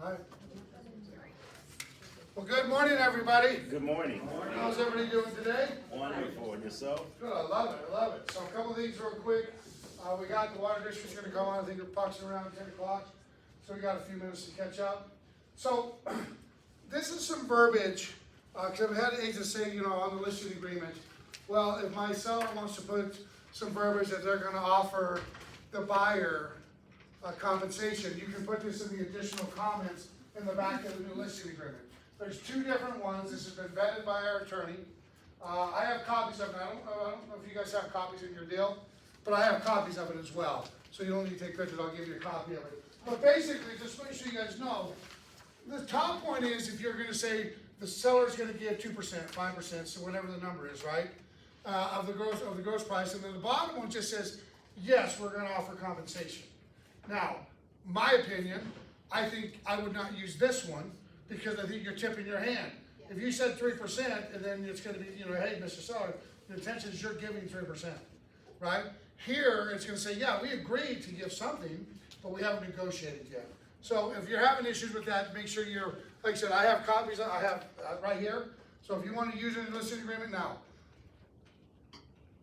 All right. Well, good morning, everybody. Good morning. How's everybody doing today? Wonderful. And yourself? Good, I love it. So a couple of things real quick. We got the water district's gonna come on, I think the puck's around 10 o'clock. So we got a few minutes to catch up. So, this is some verbiage, cause I've had agents say, on the listing agreement, well, if my seller wants to put some verbiage that they're gonna offer the buyer compensation, you can put this in the additional comments in the back of the new listing agreement. There's two different ones. This has been vetted by our attorney. I have copies of it. I don't know if you guys have copies in your deal, but I have copies of it as well. So you don't need to take pictures. I'll give you a copy of it. But basically, just make sure you guys know, the top point is if you're going to say the seller's going to give 2%, 5%, so whatever the number is, right, of the gross price, and then the bottom one just says, yes, we're going to offer compensation. Now, my opinion, I think I would not use this one because I think you're tipping your hand. If you said 3%, and then it's going to be, hey, Mr. Seller, the intention is you're giving 3%, right? Here, it's going to say, yeah, we agreed to give something, but we haven't negotiated yet. So if you're having issues with that, make sure you're, like I said, I have copies, I have right here. So if you want to use it in the listing agreement now,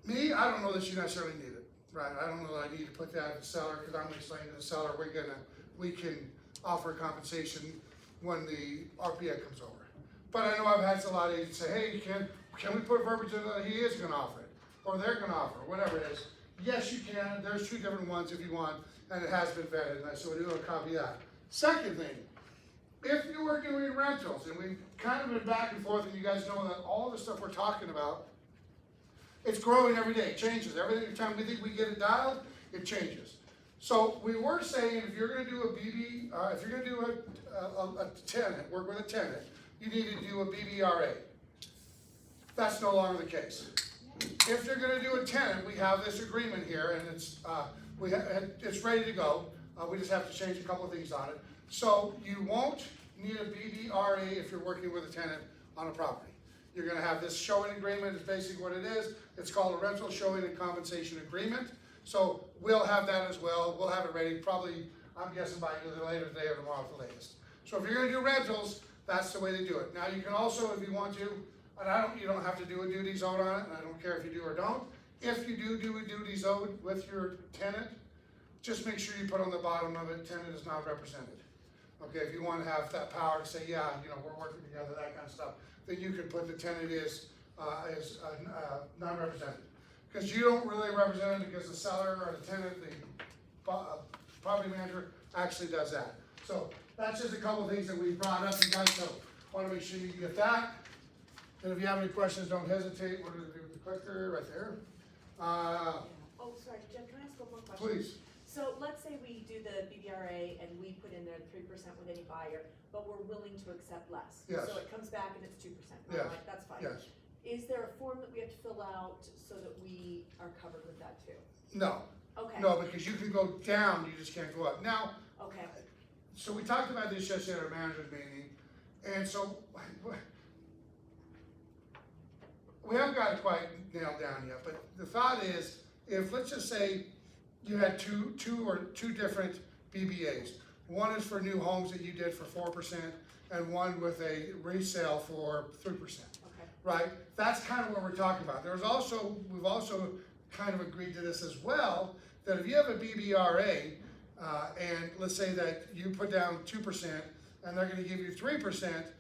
me, I don't know that you necessarily need it, right? I don't know that I need to put that in the seller because I'm going to explain to the seller we can offer compensation when the RPA comes over. But I know I've had a lot of agents say, hey, can we put verbiage in that he is going to offer it, or they're going to offer it, whatever it is. Yes, you can. There's two different ones if you want, and it has been vetted, so we're going to copy that. Second thing, if you were doing rentals, and we've kind of been back and forth, and you guys know that all the stuff we're talking about, it's growing every day, it changes. Every time we think we get it dialed, it changes. So we were saying if you're going to do a BB, if you're going to do a tenant, work with a tenant, you need to do a BBRA. That's no longer the case. If you're going to do a tenant, we have this agreement here, and it's ready to go. We just have to change a couple of things on it. So you won't need a BBRA if you're working with a tenant on a property. You're going to have this showing agreement is basically what it is. It's called a rental showing and compensation agreement. So we'll have that as well. We'll have it ready probably, I'm guessing by either later today or tomorrow at the latest. So if you're going to do rentals, that's the way to do it. Now you can also, if you want to, and you don't have to do a duties owed on it, and I don't care if you do or don't. If you do a duties owed with your tenant, just make sure you put on the bottom of it, tenant is not represented. Okay, if you want to have that power to say, yeah, we're working together, that kind of stuff, then you can put the tenant is not represented. Because you don't really represent it because the seller or the tenant, the property manager actually does that. So that's just a couple of things that we brought up, you guys, so want to make sure you get that. And if you have any questions, don't hesitate. What do we do with the clicker right there? Oh, sorry, Jim, can I ask one more question? Please. So let's say we do the BBRA and we put in there 3% with any buyer, but we're willing to accept less. Yes. So it comes back and it's 2%. Yes. Like, that's fine. Yes. Is there a form that we have to fill out so that we are covered with that too? No. Okay. No, because you can go down, you just can't go up. Now, Okay. so we talked about this yesterday at our manager's meeting, and so we haven't got it quite nailed down yet, but the thought is, if let's just say you had two different BBAs. One is for new homes that you did for 4%, and one with a resale for 3%. Okay. Right? That's kind of what we're talking about. We've also kind of agreed to this as well, that if you have a BBRA, and let's say that you put down 2% and they're going to give you 3%,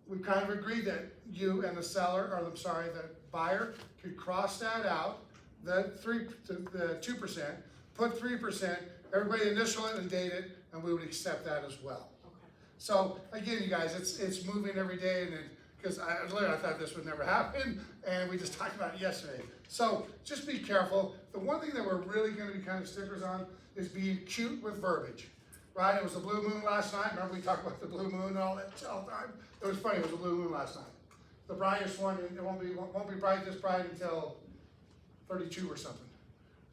we've kind of agreed that you and the the buyer could cross that out, the 2%, put 3%, everybody initial it and date it, and we would accept that as well. Okay. So again, you guys, it's moving every day, and because I thought this would never happen, and we just talked about it yesterday. So just be careful. The one thing that we're really going to be kind of stickers on is being cute with verbiage, right? It was a blue moon last night. Remember we talked about the blue moon and all that all the time? It was funny. It was a blue moon last night. The brightest one. It won't be bright this bright until 32 or something.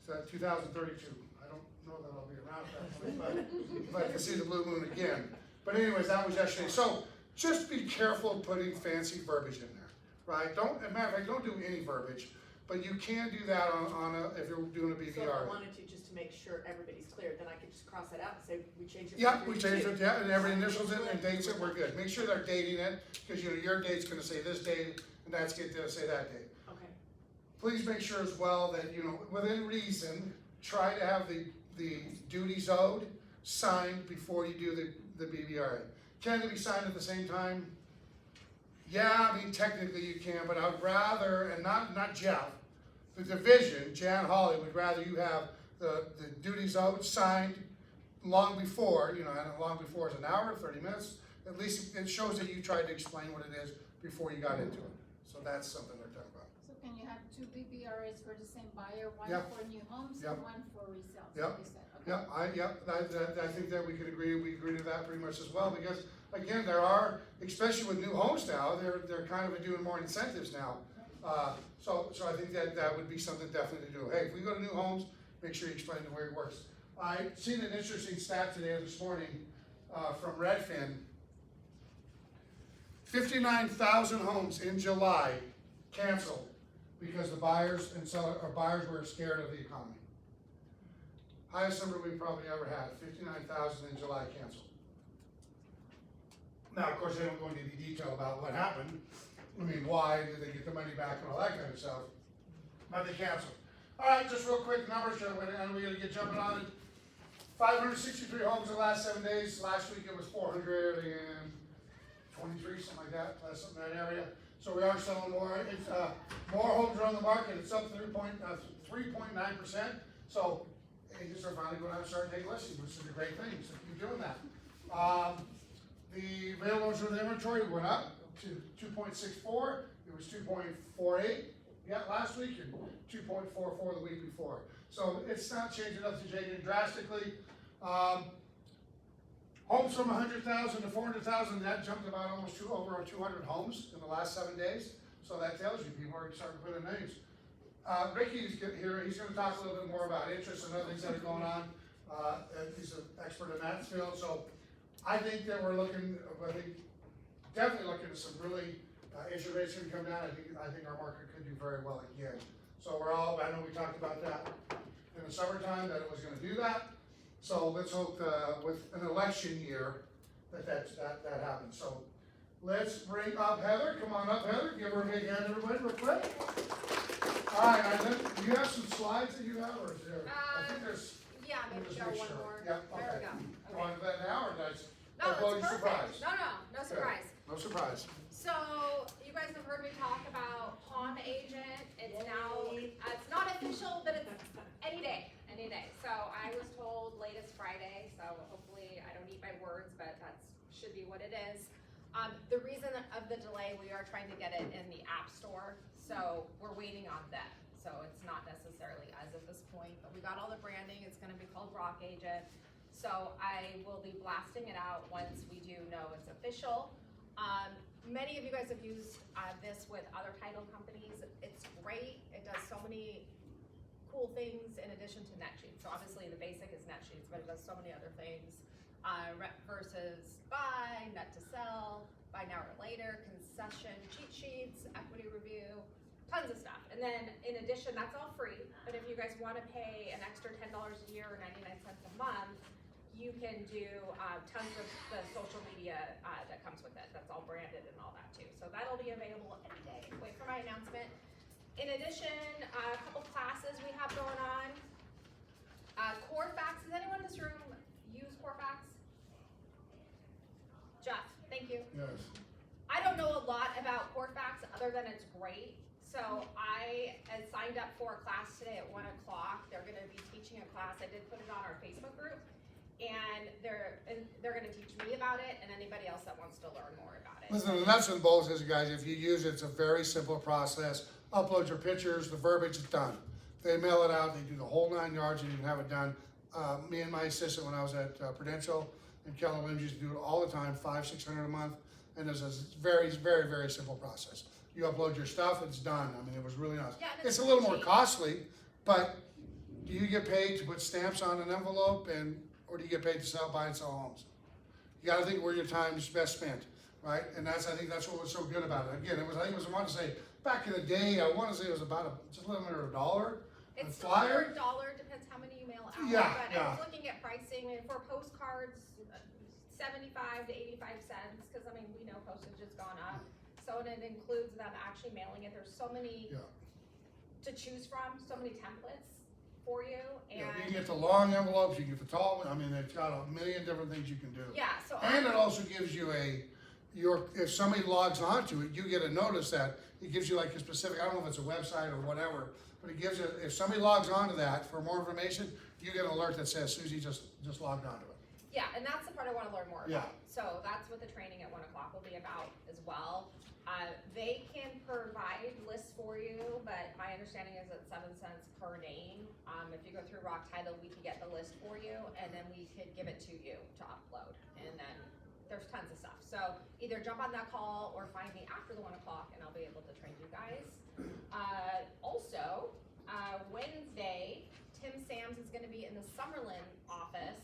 So 2032. I don't know that I'll be around at that point, but I can see the blue moon again. But anyways, that was yesterday. So just be careful putting fancy verbiage in there, right? As a matter of fact, don't do any verbiage. but you can do that if you're doing a So if BVR. I wanted to, just to make sure everybody's clear, then I could just cross that out and say, we changed it. Yeah, from we 3 to changed 2. it, yeah, and every initial's in and dates it, we're good. Make sure they're dating it, because your date's gonna say this date, and that's gonna say that date. Okay, Please make sure as well that, within reason, try to have the duties owed signed before you do the BVRA. Can they be signed at the same time? Yeah, I mean, technically you can, but I'd rather, and not Jeff, the division, Jan Hawley, would rather you have the duties owed signed long before, and long before is an hour, 30 minutes. At least it shows that you tried to explain what it is before you got into it. So that's something they're talking about. So can you have 2 BBRAs for the same buyer, one Yeah. for new homes Yep. and one for resale? Yep. You said, okay. I think that we agree to that pretty much as well, because again, there are, especially with new homes now, they're kind of doing more incentives now. So I think that would be something definitely to do. Hey, if we go to new homes, make sure you explain the way it works. I seen an interesting stat today, this morning, from Redfin. 59,000 homes in July canceled because the buyers were scared of the economy. Highest number we've probably ever had, 59,000 in July canceled. Now, of course, they don't go into any detail about what happened. I mean, why, did they get the money back and all that kind of stuff, but they canceled. All right, just real quick numbers, and we're gonna get jumping on it. 563 homes in the last 7 days. Last week it was 423, something like that, something in that area. So we are selling more. It's more homes are on the market. It's up 3.9%. So agents are finally going out and starting to take listings, which is a great thing. So keep doing that. The available for the inventory went up to 2.64. It was 2.48 last week and 2.44 the week before. So it's not changing up to changing drastically. Homes from 100,000 to 400,000, that jumped about almost over 200 homes in the last 7 days. So that tells you people are starting to put in names. Ricky's here. He's going to talk a little bit more about interest and other things that are going on. And he's an expert in that field. So I think that definitely looking at some really interest rates going to come down. I think our market could do very well again. So I know we talked about that in the summertime, that it was going to do that. So let's hope with an election year that happens. So let's bring up Heather. Come on up, Heather. Give her a big hand, everybody, real quick. All right, do you have some slides that you have, or is there? I think there's. Yeah, maybe just show make one sure. more. Yeah, There okay. we go. You want that now, or did No, I blow you it's surprise? perfect. No surprise. No surprise. So, you guys have heard me talk about Pawn Agent. It's now, it's not official, but it's any day. So, I was told latest Friday, so hopefully I don't eat my words, but that should be what it is. The reason of the delay, we are trying to get it in the App Store, so we're waiting on them. So, it's not necessarily as of this point, but we got all the branding. It's gonna be called Rock Agent. So I will be blasting it out once we do know it's official. Many of you guys have used this with other title companies. It's great. It does so many cool things in addition to NetSheets. So obviously the basic is NetSheets, but it does so many other things. Rep versus buy, net to sell, buy now or later, concession, cheat sheets, equity review, tons of stuff. And then in addition, that's all free. But if you guys want to pay an extra $10 a year or 99 cents a month, you can do tons of the social media that comes with it. That's all branded and all that too. So that'll be available any day. Wait for my announcement. In addition, a couple classes we have going on. Corfax, does anyone in this room use Corfax? Jeff, thank you. Yes. I don't know a lot about Corfax other than it's great. So I signed up for a class today at 1 o'clock. They're gonna be teaching a class. I did put it on our Facebook group. And they're gonna teach me about it and anybody else that wants to learn more about it. Listen, the nuts and bolts is, guys, if you use it, it's a very simple process. Upload your pictures, the verbiage is done. They mail it out, they do the whole 9 yards, and you can have it done. Me and my assistant, when I was at Prudential and Keller Williams, used to do it all the time, $500-600 a month. And it's a very, very, very simple process. You upload your stuff, it's done. I mean, it was really nice. Yeah, it's a little more costly, but do you get paid to put stamps on an envelope, or do you get paid to buy and sell homes? You gotta think where your time is best spent, right? And I think that's what was so good about it. Again, I think it was, I want to say, back in the day, I wanna say it was about just a little under $1. It's A flyer? $1, $1, depends how many you mail out. Yeah, But I yeah. was looking at pricing, and for postcards, 75 to 85 cents, cause I mean, we know postage has gone up. So, and it includes them actually mailing it, there's so many Yeah. to choose from, so many templates for you, Yeah, and. you can get the long envelopes, you can get the tall one, I mean, it's got a million different things you can do. Yeah, so And it also gives you if somebody logs onto it, you get a notice that, it gives you like a specific, I don't know if it's a website or whatever, but it gives you, if somebody logs onto that for more information, you get an alert that says Susie just logged onto it. Yeah, and that's the part I wanna learn more Yeah. about. So that's what the training at 1:00 will be about as well. They can provide lists for you, but my understanding is it's 7 cents per name. If you go through Rock Title, we could get the list for you, and then we could give it to you to upload. And then there's tons of stuff. So either jump on that call or find me after the 1:00, and I'll be able to train you guys. Also, Wednesday, Tim Sams is gonna be in the Summerlin office.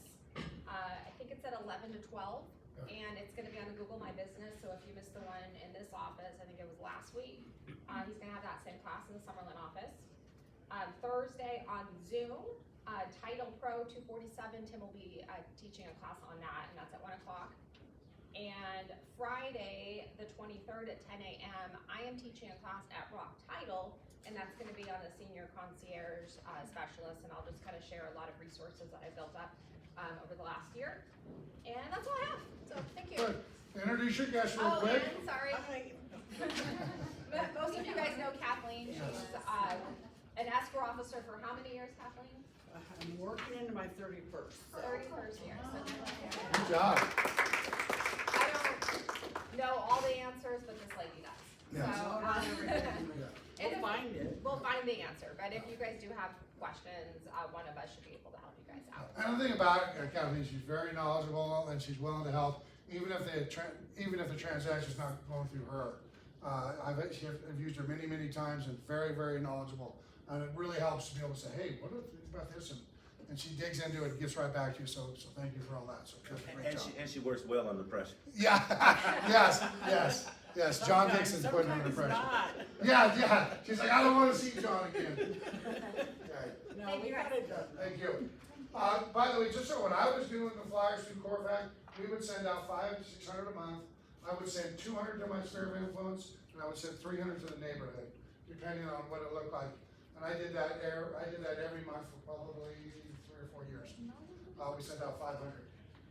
I think it's at 11 to 12, and it's gonna be on Google My Business, so if you missed the one in this office, I think it was last week, he's gonna have that same class in the Summerlin office. Thursday on Zoom, Title Pro 247, Tim will be teaching a class on that, and that's at 1:00. And Friday, the 23rd at 10 a.m., I am teaching a class at Rock Title, and that's gonna be on the senior concierge specialist, and I'll just kind of share a lot of resources that I built up over the last year. And that's all I have, so thank you. Good. Introduce your guest real Oh, quick. and, sorry. Most of you guys know Kathleen, she's an escrow officer for how many years, Kathleen? I'm working into my 31st. 31st year, so Good job. I don't know all the answers, but this lady does. Yeah. So, No, not everything. and We'll find it. we'll find the answer, but if you guys do have questions, one of us should be able to help you guys out. And the thing about it, Kathleen, she's very knowledgeable and she's willing to help, even if the transaction's not going through her. I've used her many, many times and very, very knowledgeable. And it really helps to be able to say, hey, what do you think about this? And she digs into it and gets right back to you, so thank you for all that, so that's a great job. And she works well under pressure. Yeah, yes, John Dixon's putting her under Sometimes pressure. not. Yeah, she's like, I don't wanna see John again. Okay. No, Thank we you, got guys. it done. Thank you. By the way, just so when I was doing the flyers through Corvac, we would send out 500 to 600 a month. I would send 200 to my sphere of influence, and I would send 300 to the neighborhood, depending on what it looked like. And I did that every month for probably 3 or 4 years. We sent out 500.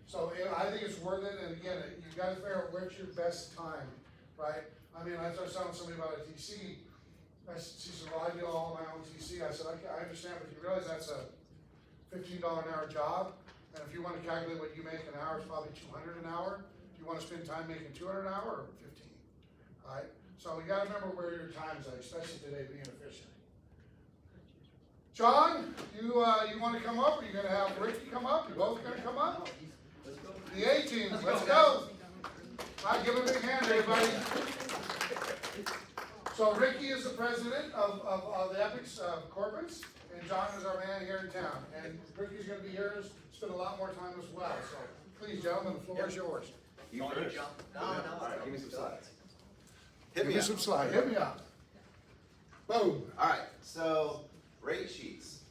So I think it's worth it, and again, you gotta figure out where's your best time, right? I mean, I was telling somebody about a TC, she said, well, I do all my own TC. I said, I understand, but you realize that's a $15 an hour job, and if you wanna calculate what you make an hour, it's probably 200 an hour. Do you wanna spend time making 200 an hour or 15, right? So you gotta remember where your time's at, especially today being efficient. John, you wanna come up, or you gonna have Ricky come up? You both gonna come up? The A-team, let's go. All right, give him a big hand, everybody. So Ricky is the president of the Epics Corporates, and John is our man here in town. And Ricky's gonna be here, spend a lot more time as well, so please, gentlemen, the floor is yours. You first. No, all right, give me some slides. Give me some slides, hit me up. Boom. All right, so rate sheets,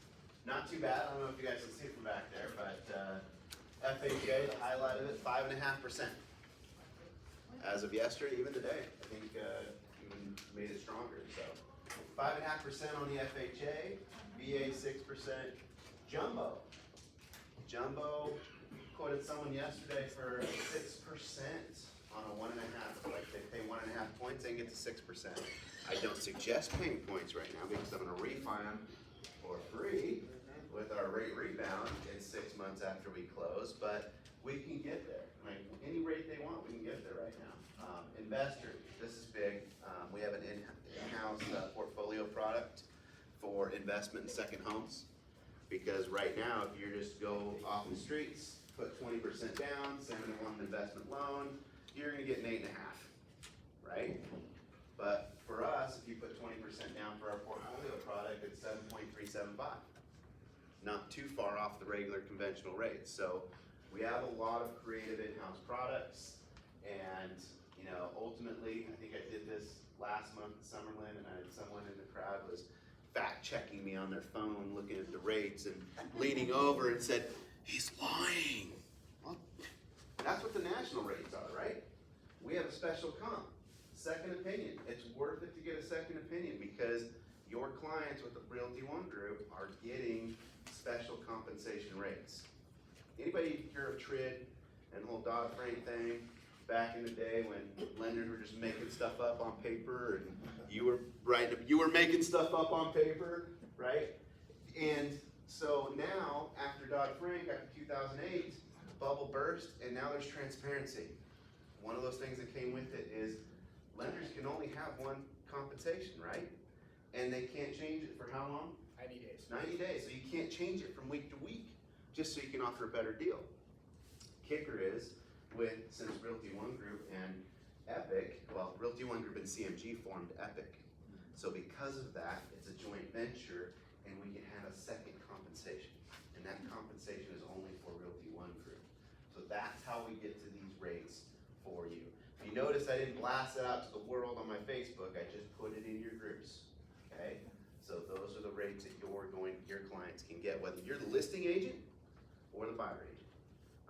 not too bad. I don't know if you guys can see from back there, but FHA, the highlight of it, 5.5%. As of yesterday, even today, I think even made it stronger. So 5.5% on the FHA, VA 6%, jumbo quoted someone yesterday for 6% on a 1.5. Like they pay 1.5 points, they can get to 6%. I don't suggest paying points right now because I'm gonna refi them for free with our rate rebound in 6 months after we close, but we can get there. Like any rate they want, we can get there right now. Investor, this is big. We have an in-house portfolio product for investment in second homes. Because right now, if you just go off the streets, put 20% down, say I'm gonna want an investment loan, you're gonna get an 8.5, right? But for us, if you put 20% down for our portfolio product, it's 7.375. Not too far off the regular conventional rates. So we have a lot of creative in-house products, and ultimately, I think I did this last month in Summerlin, and I had someone in the crowd was fact checking me on their phone, looking at the rates and leaning over and said, "He's lying." Well, that's what the national rates are, right? We have a special comp, second opinion. It's worth it to get a second opinion because your clients with the Realty One Group are getting special compensation rates. Anybody hear of TRID and the whole Dodd-Frank thing back in the day when lenders were just making stuff up on paper and you were making stuff up on paper, right? And so now, after Dodd-Frank, after 2008, bubble burst, and now there's transparency. One of those things that came with it is lenders can only have one compensation, right? And they can't change it for how long? 90 days. 90 days, so you can't change it from week to week, just so you can offer a better deal. Kicker is, since Realty One Group and Epic, well, Realty One Group and CMG formed Epic. So because of that, it's a joint venture, and we can have a second compensation. And that compensation is only for Realty One Group. So that's how we get to these rates for you. If you notice, I didn't blast it out to the world on my Facebook, I just put it in your groups, okay? So those are the rates that your clients can get, whether you're the listing agent or the buyer agent.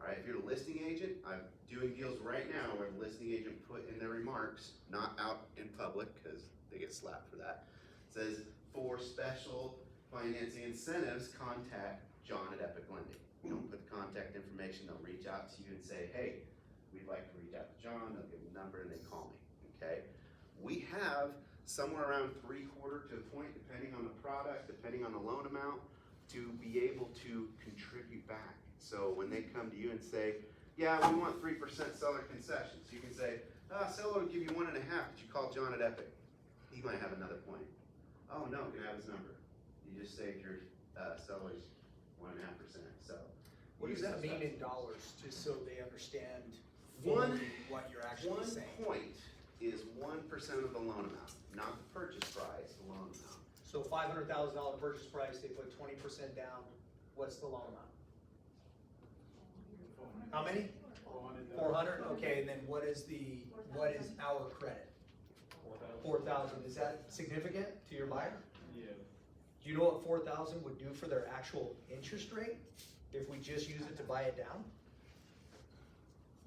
All right, if you're the listing agent, I'm doing deals right now where the listing agent put in their remarks, not out in public, because they get slapped for that, says, for special financing incentives, contact John at Epic Lending. You don't put the contact information, they'll reach out to you and say, hey, we'd like to reach out to John, they'll give a number and they call me, okay? We have somewhere around 3/4 to a point, depending on the product, depending on the loan amount, to be able to contribute back. So when they come to you and say, yeah, we want 3% seller concessions, you can say, seller will give you 1.5, but you call John at Epic. He might have another point. Oh no, can I have his number? You just saved your seller's 1.5%, so. What does that mean in dollars, just so they understand One- what you're actually saying? 1 point is 1% of the loan amount, not the purchase price, the loan amount. So $500,000 purchase price, they put 20% down, what's the loan amount? How many? 400, okay, and then what is our credit? 4,000, is that significant to your buyer? Yeah. Do you know what 4,000 would do for their actual interest rate if we just use it to buy it down?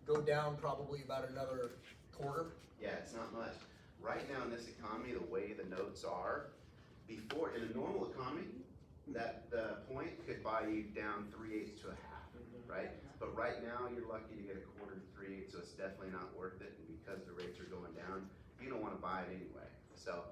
Go down probably about another quarter. Yeah, it's not much. Right now in this economy, the way the notes are, before, in a normal economy, that the point could buy you down 3/8 to a half, right? But right now, you're lucky to get a quarter to 3/8, so it's definitely not worth it. And because the rates are going down, you don't want to buy it anyway. So,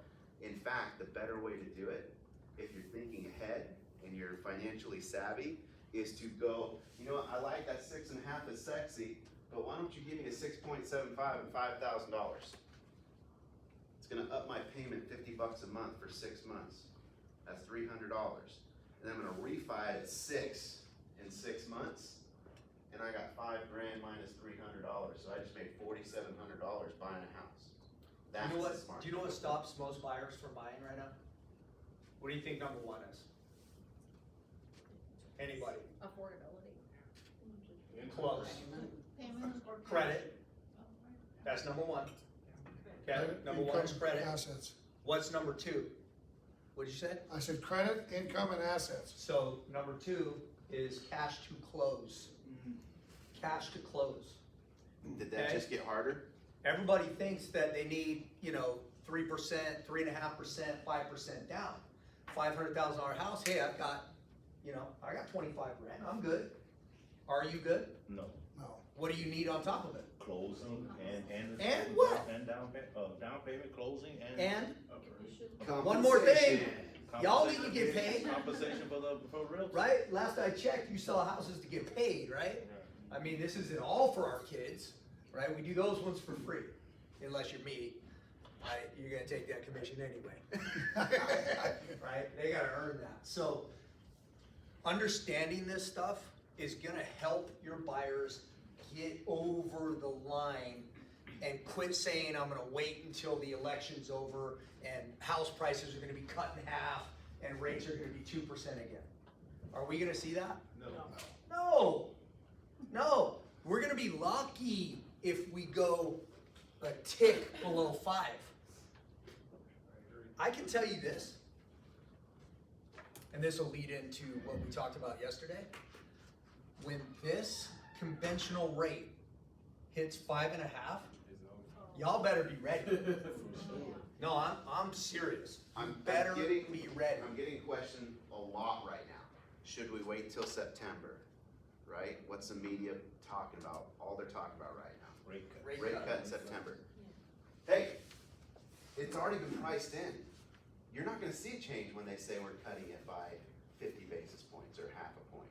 in fact, the better way to do it, if you're thinking ahead and you're financially savvy, is to go, you know what, I like that 6.5 is sexy, but why don't you give me a 6.75 and $5,000? It's gonna up my payment $50 a month for 6 months. That's $300. And I'm gonna refi it at 6 in 6 months. And I got $5,000 minus $300. So I just made $4,700 buying a house. That's You know the smart. do you know what stops most buyers from buying right now? What do you think number one is? Anybody? Affordability. Close. Payment or. Credit, that's number one. Okay, number one is Income, credit. Assets. What's number two? What'd you say? I said credit, income, and assets. So number two is cash to close. Cash to close. Did that Okay. just get harder? Everybody thinks that they need, 3%, 3.5%, 5% down. $500,000 house, hey, I've got, I got 25 grand, I'm good. Are you good? No, No. What do you need on top of it? closing and. And what? And down payment, closing and. And Compensation. one more thing. Y'all need to get paid. Compensation for realtor. Right? Last I checked, you sell houses to get paid, right? I mean, this isn't all for our kids, right? We do those ones for free, unless you're me. Right? You're gonna take that commission anyway. Right? They gotta earn that. So, understanding this stuff is gonna help your buyers get over the line and quit saying, I'm gonna wait until the election's over and house prices are gonna be cut in half and rates are gonna be 2% again. Are we gonna see that? No. No. We're gonna be lucky if we go a tick below 5. I can tell you this, and this will lead into what we talked about yesterday. When this conventional rate hits 5.5, y'all better be ready. No, I'm serious. I'm Better getting, be ready. I'm getting questioned a lot right now. Should we wait till September, right? What's the media talking about? All they're talking about right now. Rate cut in September. Hey, it's already been priced in. You're not gonna see a change when they say we're cutting it by 50 basis points or half a point.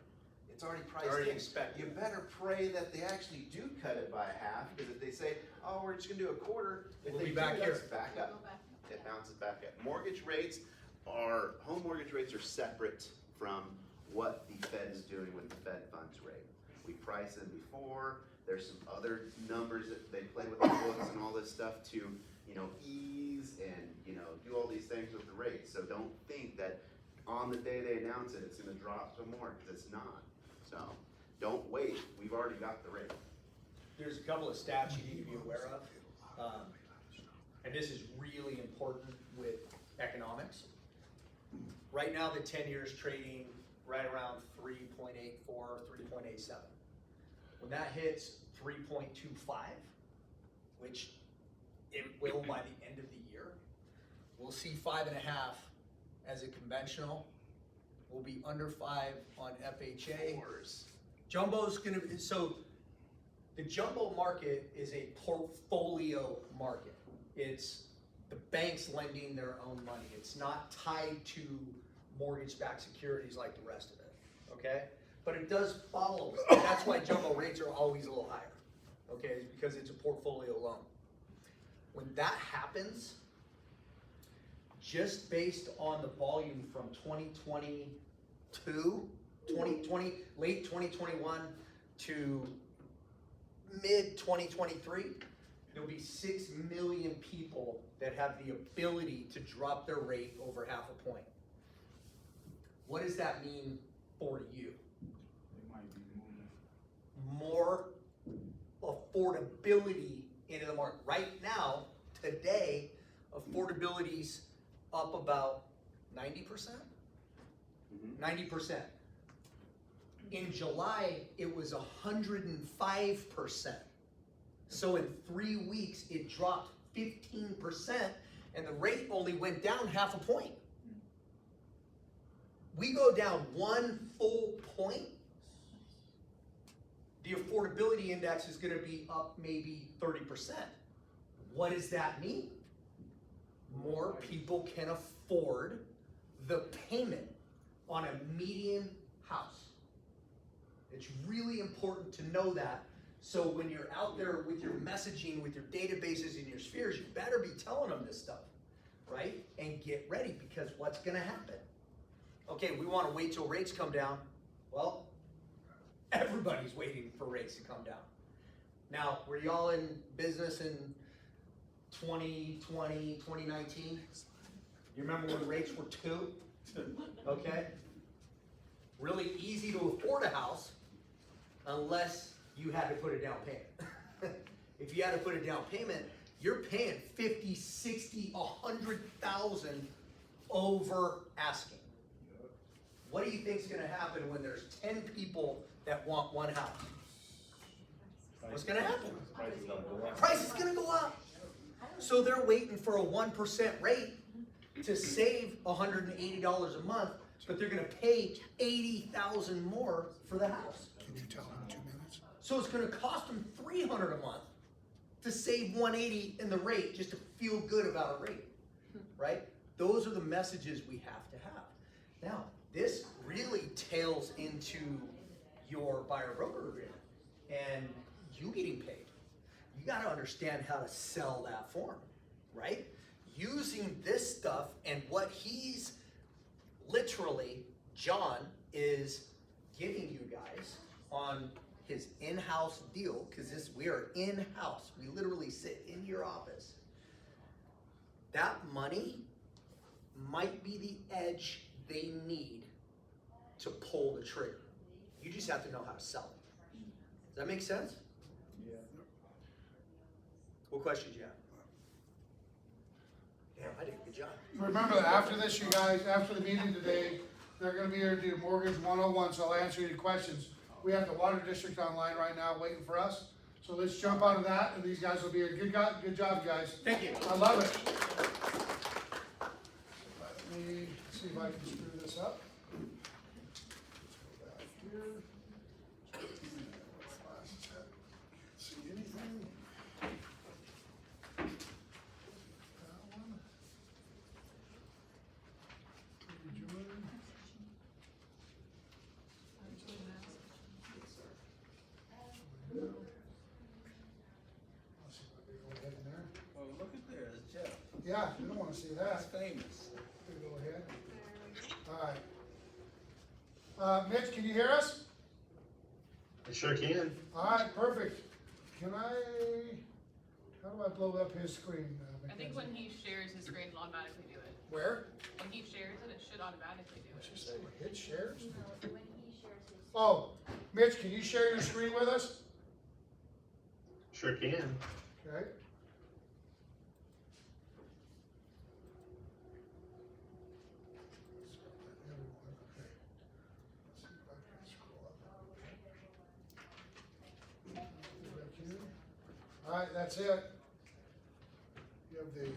It's already priced Already in. expected. You better pray that they actually do cut it by half, because if they say, oh, we're just gonna do a quarter, if We'll they be do, back that's here. back up. It bounces back up. Home mortgage rates are separate from what the Fed is doing with the Fed funds rate. We price them before, there's some other numbers that they play with the books and all this stuff to, ease and, do all these things with the rates. So don't think that on the day they announce it, it's gonna drop some more, because it's not. So, don't wait, we've already got the rate. There's a couple of stats you need to be aware of, and this is really important with economics. Right now, the 10-year is trading right around 3.84, 3.87. When that hits 3.25, which it will by the end of the year, we'll see 5.5 as a conventional. We'll be under 5 on FHA. Jumbo's gonna be, so the jumbo market is a portfolio market. It's the banks lending their own money. It's not tied to mortgage-backed securities like the rest of it, okay? But it does follow. That's why jumbo rates are always a little higher, okay? It's because it's a portfolio loan. When that happens, just based on the volume from 2022, late 2021 to mid 2023, there'll be 6 million people that have the ability to drop their rate over half a point. What does that mean for you? More affordability into the market. Right now, today, affordability's up about 90%? 90%. In July, it was 105%. So in 3 weeks, it dropped 15%, and the rate only went down half a point. We go down 1 full point, the affordability index is gonna be up maybe 30%. What does that mean? More people can afford the payment on a median house. It's really important to know that. So when you're out there with your messaging, with your databases and your spheres, you better be telling them this stuff, right? And get ready, because what's gonna happen? Okay, we wanna wait till rates come down. Well, everybody's waiting for rates to come down. Now, were y'all in business in 2020, 2019? You remember when rates were 2? Okay? Really easy to afford a house unless you had to put a down payment. If you had to put a down payment, you're paying 50, 60, 100,000 over asking. What do you think is gonna happen when there's 10 people that want one house? What's gonna happen? Price is gonna go up. Price is gonna go up. So they're waiting for a 1% rate to save $180 a month, but they're gonna pay $80,000 more for the house. Can you tell them 2 minutes? So it's gonna cost them $300 a month to save $180 in the rate, just to feel good about a rate, right? Those are the messages we have to have. Now, this really tails into your buyer-broker agreement and you getting paid. You gotta understand how to sell that form, right? Using this stuff, and what he's literally, John, is giving you guys on his in-house deal, because we are in-house. We literally sit in your office. That money might be the edge they need to pull the trigger. You just have to know how to sell it. Does that make sense? Yeah. What questions you have? I did a good job. Remember that after this, you guys, after the meeting today, they're gonna be here to do mortgage 101, so I'll answer any questions. We have the water district online right now waiting for us, so let's jump onto that, and these guys will be here. Good job, guys. Thank you. I love it. Let me see if I can screw this up. Let's go back here. See anything? That one. Rejoin. I'll see if I can go ahead in there. Oh, look at there, it's Jeff. Yeah, you don't wanna see that. famous. Go ahead. Alright. Mitch, can you hear us? I sure can. Alright, perfect. Can I, how do I blow up his screen? I think when he shares his screen, it'll automatically do it. Where? When he shares it, it should automatically do What'd it. you say? Hit shares? When he shares his. Oh, Mitch, can you share your screen with us? Sure can. Okay. Alright, that's it. You have the.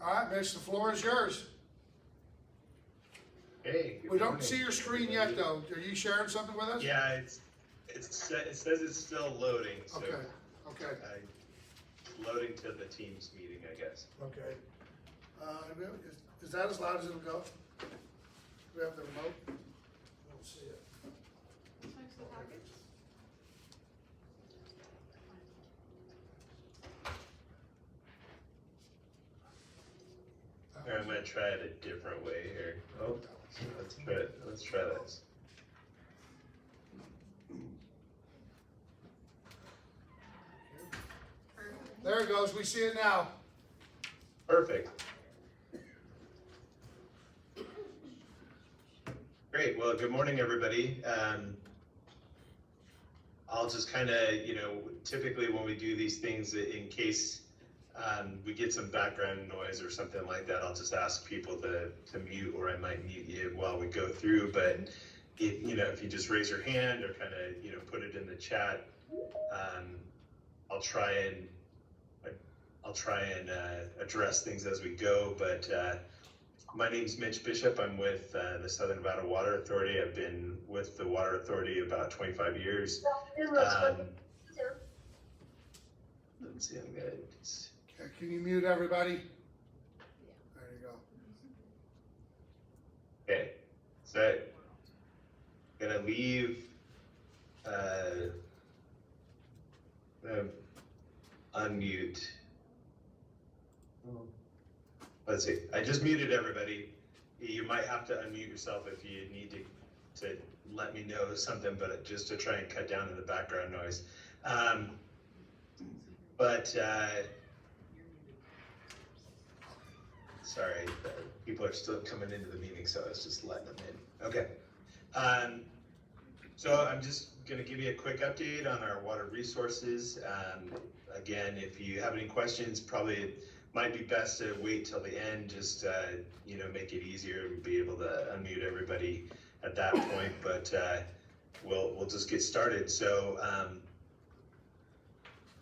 Alright, Mitch, the floor is yours. Hey. good We don't morning. see your screen yet, though. Are you sharing something with us? Yeah, it says it's still loading, so Okay, okay, loading to the Teams meeting, I guess. okay. Is that as loud as it'll go? Do we have the remote? I don't see it. Here, I'm gonna try it a different way here. Oh, let's try this. There it goes, we see it now. Perfect. Great, well, good morning, everybody. I'll just kind of, typically when we do these things, in case we get some background noise or something like that, I'll just ask people to mute, or I might mute you while we go through. But if you just raise your hand or kind of, put it in the chat, I'll try and address things as we go. But my name's Mitch Bishop. I'm with the Southern Nevada Water Authority. I've been with the Water Authority about 25 years. Let's see, I'm gonna just. Okay, can you mute everybody? There you go. Okay, so I'm gonna leave, unmute. Let's see, I just muted everybody. You might have to unmute yourself if you need to let me know something, but just to try and cut down on the background noise. Sorry, people are still coming into the meeting, so I was just letting them in. Okay. So I'm just gonna give you a quick update on our water resources. Again, if you have any questions, probably it might be best to wait till the end, just make it easier and be able to unmute everybody at that point. But we'll just get started. So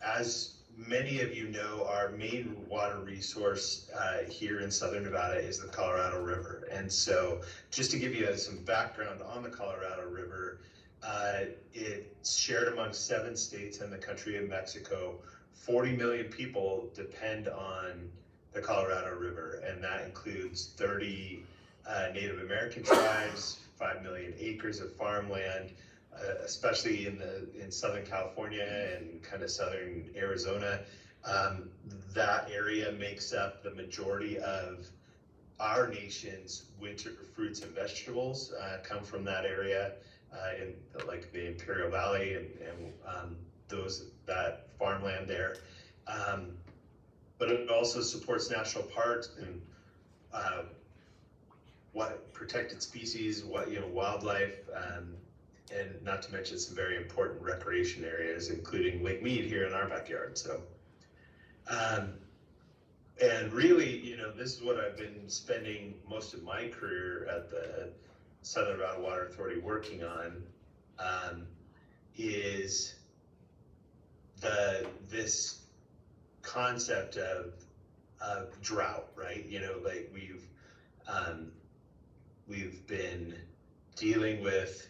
as many of you know, our main water resource here in Southern Nevada is the Colorado River. And so just to give you some background on the Colorado River, it's shared among 7 states and the country of Mexico. 40 million people depend on the Colorado River, and that includes 30 Native American tribes, 5 million acres of farmland, especially in Southern California and kind of Southern Arizona. That area makes up the majority of our nation's winter fruits and vegetables, come from that area, in like the Imperial Valley and that farmland there. But it also supports national parks and what protected species, wildlife, and not to mention some very important recreation areas, including Lake Mead here in our backyard. So And really, this is what I've been spending most of my career at the Southern Nevada Water Authority working on, is this concept of drought, right? Like we've been dealing with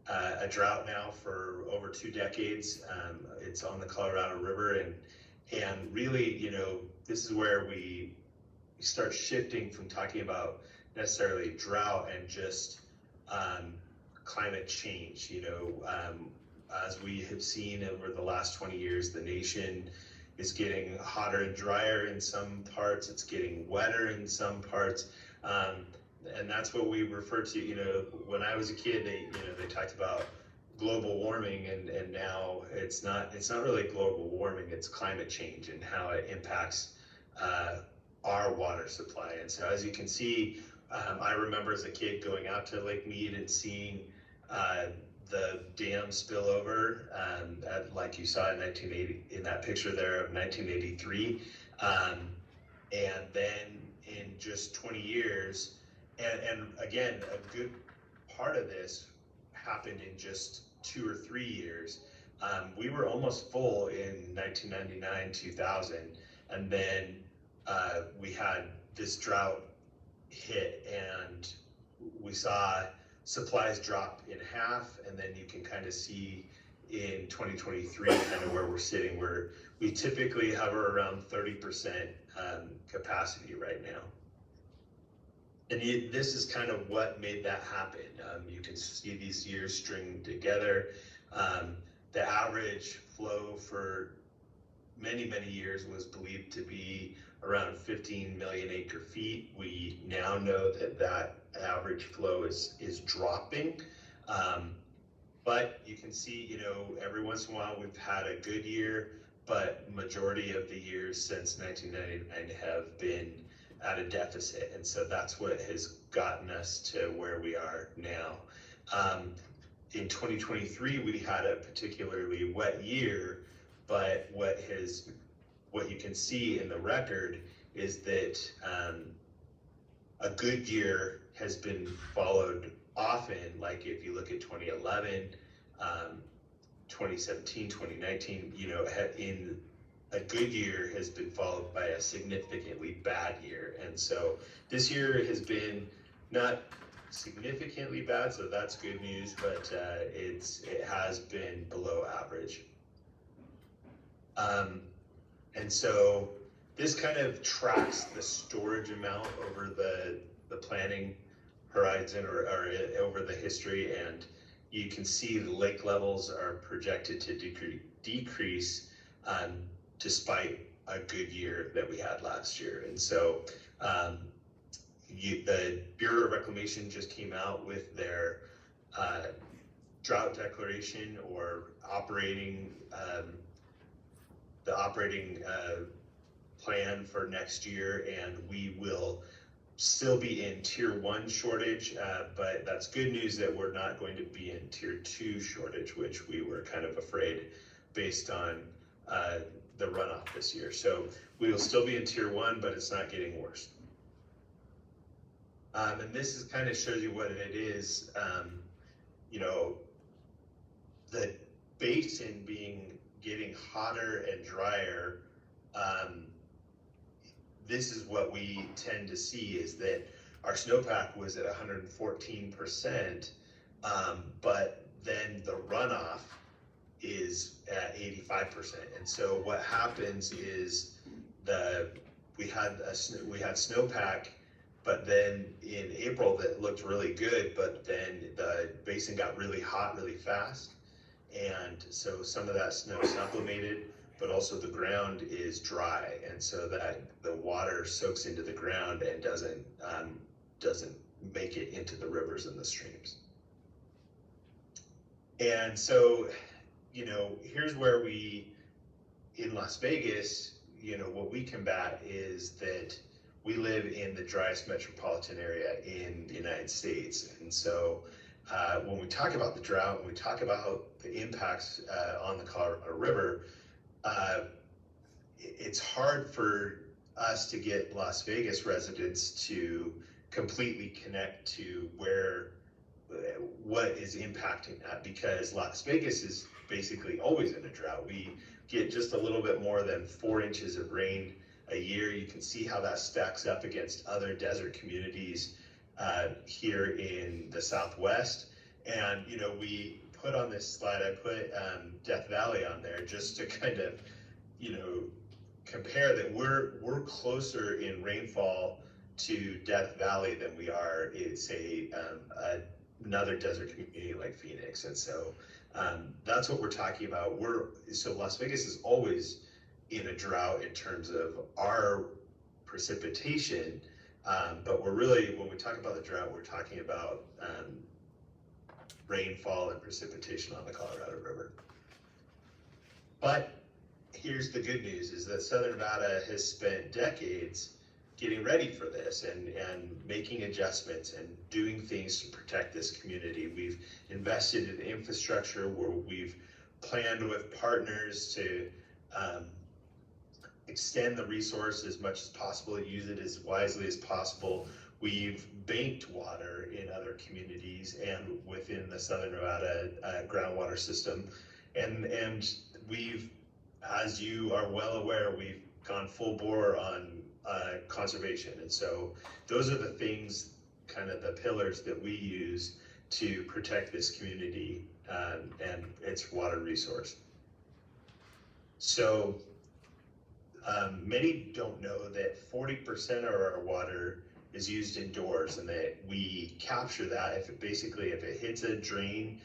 a drought now for over 2 decades. It's on the Colorado River, and really, this is where we start shifting from talking about necessarily drought and just climate change. As we have seen over the last 20 years, the nation is getting hotter and drier in some parts. It's getting wetter in some parts. And that's what we refer to, when I was a kid, they talked about global warming, and now it's not really global warming, it's climate change and how it impacts our water supply. And so as you can see, I remember as a kid going out to Lake Mead and seeing the dam spill over, like you saw in 1980, in that picture there of 1983. And then in just 20 years, and again, a good part of this happened in just 2 or 3 years. We were almost full in 1999, 2000, and then we had this drought hit, and we saw supplies drop in half, and then you can kind of see in 2023 kind of where we're sitting, where we typically hover around 30% capacity right now. And this is kind of what made that happen. You can see these years stringed together. The average flow for many, many years was believed to be around 15 million acre feet. We now know that average flow is dropping. But you can see, every once in a while we've had a good year, but majority of the years since 1999 have been at a deficit, and so that's what has gotten us to where we are now. In 2023, we had a particularly wet year, but what you can see in the record is that a good year has been followed often, like if you look at 2011, 2017, 2019, in a good year has been followed by a significantly bad year. And so this year has been not significantly bad, so that's good news, but it has been below average. And so this kind of tracks the storage amount over the planning horizon or over the history, and you can see the lake levels are projected to decrease despite a good year that we had last year. And so the Bureau of Reclamation just came out with their drought declaration, or the operating plan for next year, and we will still be in tier 1 shortage, but that's good news that we're not going to be in tier 2 shortage, which we were kind of afraid based on the runoff this year. So we will still be in tier 1, but it's not getting worse. And this is kind of shows you what it is. The basin getting hotter and drier. This is what we tend to see, is that our snowpack was at 114%, but then the runoff is at 85%. And so what happens is we had snowpack, but then in April that looked really good, but then the basin got really hot really fast, and so some of that snow sublimated, but also the ground is dry, and so that the water soaks into the ground and doesn't make it into the rivers and the streams. And so, here's where in Las Vegas, what we combat is that we live in the driest metropolitan area in the United States. And so when we talk about the drought, when we talk about the impacts on the Colorado River, it's hard for us to get Las Vegas residents to completely connect to what is impacting that, because Las Vegas is basically always in a drought. We get just a little bit more than 4 inches of rain a year. You can see how that stacks up against other desert communities here in the Southwest. And, you know, we put on this slide, I put Death Valley on there just to kind of, you know, compare that we're closer in rainfall to Death Valley than we are in, say, another desert community like Phoenix. And so that's what we're talking about. So Las Vegas is always in a drought in terms of our precipitation, but we're really, when we talk about the drought, we're talking about rainfall and precipitation on the Colorado River. But here's the good news, is that Southern Nevada has spent decades getting ready for this and making adjustments and doing things to protect this community. We've invested in infrastructure where we've planned with partners to extend the resource as much as possible, use it as wisely as possible. We've banked water in other communities and within the Southern Nevada groundwater system. And we've, as you are well aware, we've gone full bore on conservation. And so those are the things, kind of the pillars that we use to protect this community and its water resource. So many don't know that 40% of our water is used indoors, and that we capture that if it hits a drain,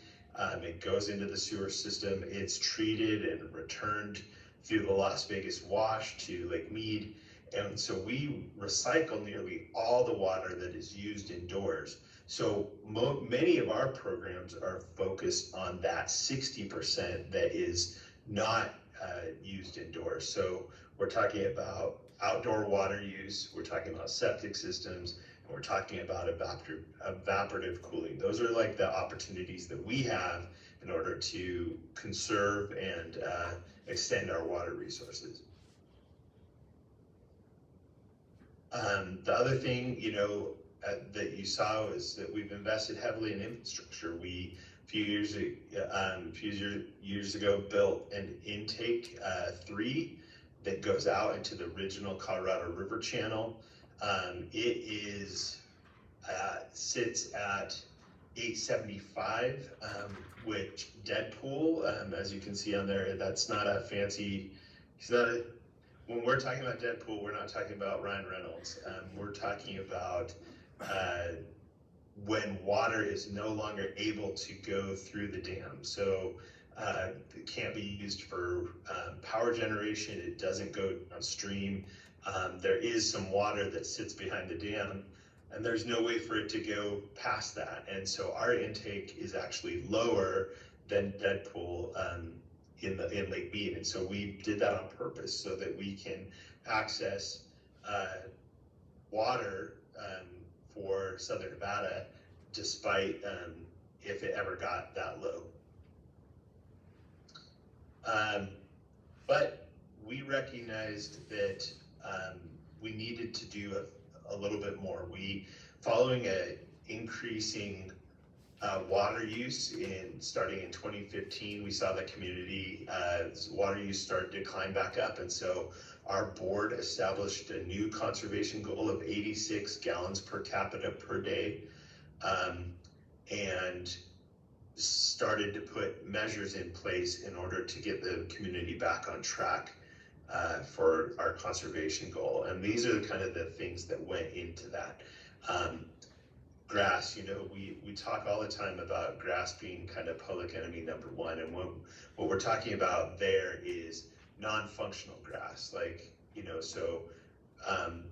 it goes into the sewer system, it's treated and returned through the Las Vegas Wash to Lake Mead. And so we recycle nearly all the water that is used indoors. So many of our programs are focused on that 60% that is not used indoors. So we're talking about outdoor water use, we're talking about septic systems, and we're talking about evaporative cooling. Those are like the opportunities that we have in order to conserve and extend our water resources. The other thing, you know, that you saw is that we've invested heavily in infrastructure. We, a few years ago, built an intake 3 that goes out into the original Colorado River channel. It sits at 875, which Deadpool, as you can see on there, that's not a fancy, when we're talking about Deadpool, we're not talking about Ryan Reynolds. We're talking about when water is no longer able to go through the dam. So it can't be used for power generation. It doesn't go downstream. There is some water that sits behind the dam, and there's no way for it to go past that. And so our intake is actually lower than Deadpool in Lake Mead. And so we did that on purpose so that we can access water for Southern Nevada, despite if it ever got that low. But we recognized that we needed to do a little bit more. Following a increasing water use starting in 2015, we saw the community water use started to climb back up, and so our board established a new conservation goal of 86 gallons per capita per day, and started to put measures in place in order to get the community back on track for our conservation goal. And these are kind of the things that went into that. Grass, you know, we talk all the time about grass being kind of public enemy number 1, and what we're talking about there is non-functional grass, like, you know, so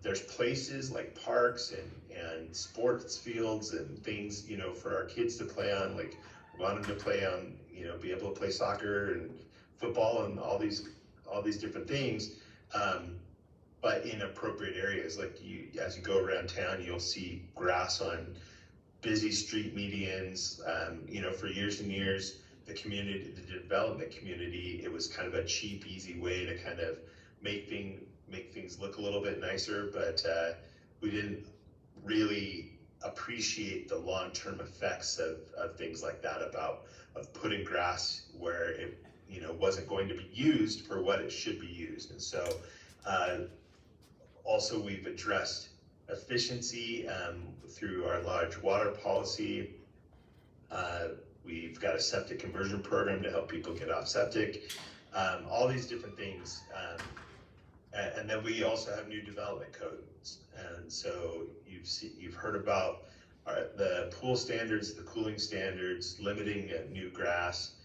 there's places like parks and sports fields and things, you know, for our kids to play on. Like, we want them to play on, you know, be able to play soccer and football and all these different things, but in appropriate areas. Like, as you go around town, you'll see grass on busy street medians. You know, for years and years, the development community, it was kind of a cheap, easy way to kind of make things look a little bit nicer, but we didn't really appreciate the long-term effects of things like that, of putting grass where it wasn't going to be used for what it should be used. And so also we've addressed efficiency through our large water policy. We've got a septic conversion program to help people get off septic, all these different things. And then we also have new development codes. And so you've heard about the pool standards, the cooling standards, limiting new grass.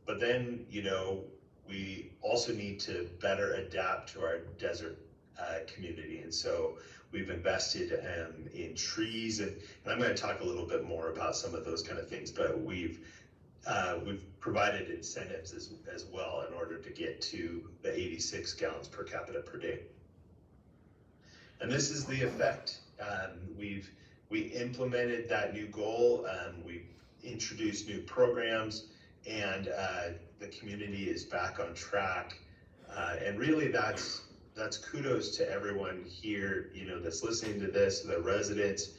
But then, we also need to better adapt to our desert community. And so we've invested in trees, and I'm going to talk a little bit more about some of those kind of things, but we've provided incentives as well in order to get to the 86 gallons per capita per day. And this is the effect. We implemented that new goal. We've introduced new programs, and the community is back on track. And really, that's kudos to everyone here, that's listening to this, the residents.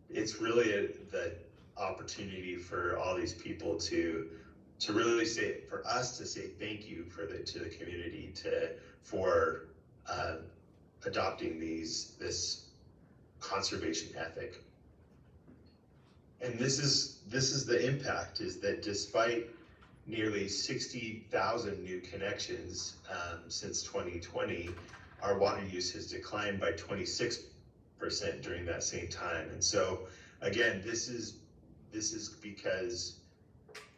It's really the opportunity for all these people to really for us to say thank you to the community for adopting this conservation ethic. And this is the impact, is that despite nearly 60,000 new connections since 2020, our water use has declined by 26% during that same time. And so again, this is because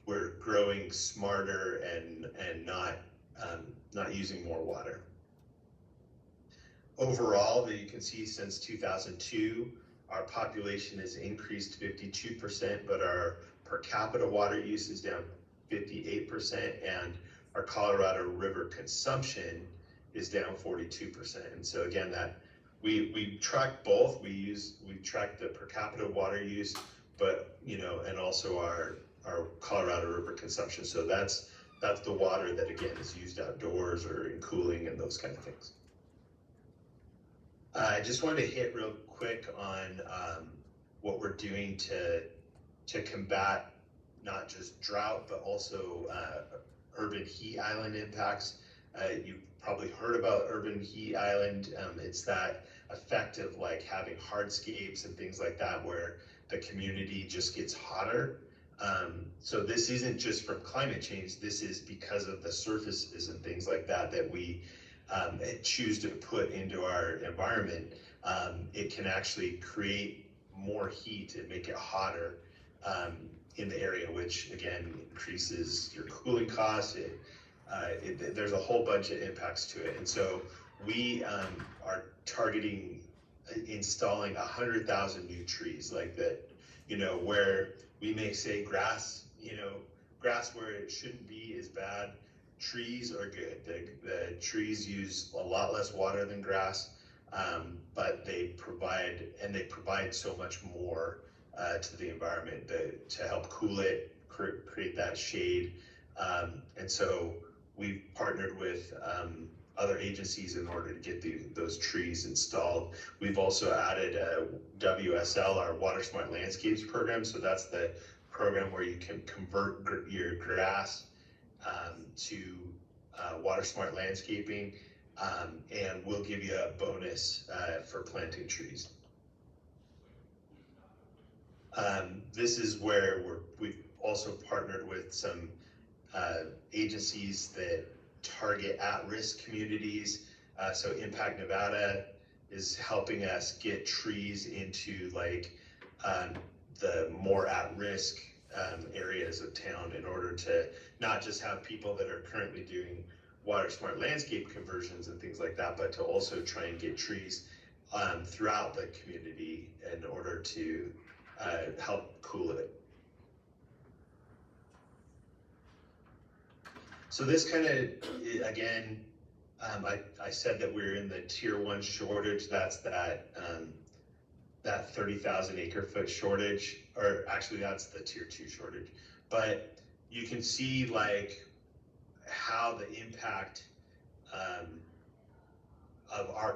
we're growing smarter and not using more water. Overall, you can see since 2002, our population has increased 52%, but our per capita water use is down 58%, and our Colorado River consumption is down 42%. And so again, that we track both. We track the per capita water use, but and also our Colorado River consumption. So that's the water that again is used outdoors or in cooling and those kind of things. I just wanted to hit real quick on what we're doing to combat not just drought, but also urban heat island impacts. You've probably heard about urban heat island. It's that effect of like having hardscapes and things like that where the community just gets hotter. So this isn't just from climate change, this is because of the surfaces and things like that we choose to put into our environment. It can actually create more heat and make it hotter in the area, which again increases your cooling costs. There's a whole bunch of impacts to it. And so we are targeting installing 100,000 new trees like that, where we may say grass where it shouldn't be is bad. Trees are good. The trees use a lot less water than grass, but they provide so much more to the environment to help cool it, create that shade. And so we've partnered with other agencies in order to get those trees installed. We've also added WSL, our Water Smart Landscapes program. So that's the program where you can convert your grass to Water Smart Landscaping, and we'll give you a bonus for planting trees. This is where we've also partnered with some agencies that target at-risk communities. So Impact Nevada is helping us get trees into the more at-risk areas of town in order to not just have people that are currently doing water smart landscape conversions and things like that, but to also try and get trees throughout the community in order to help cool it. So this kind of, again, I said that we're in the tier 1 shortage. That's that 30,000 acre foot shortage, or actually that's the tier 2 shortage. But you can see how the impact of our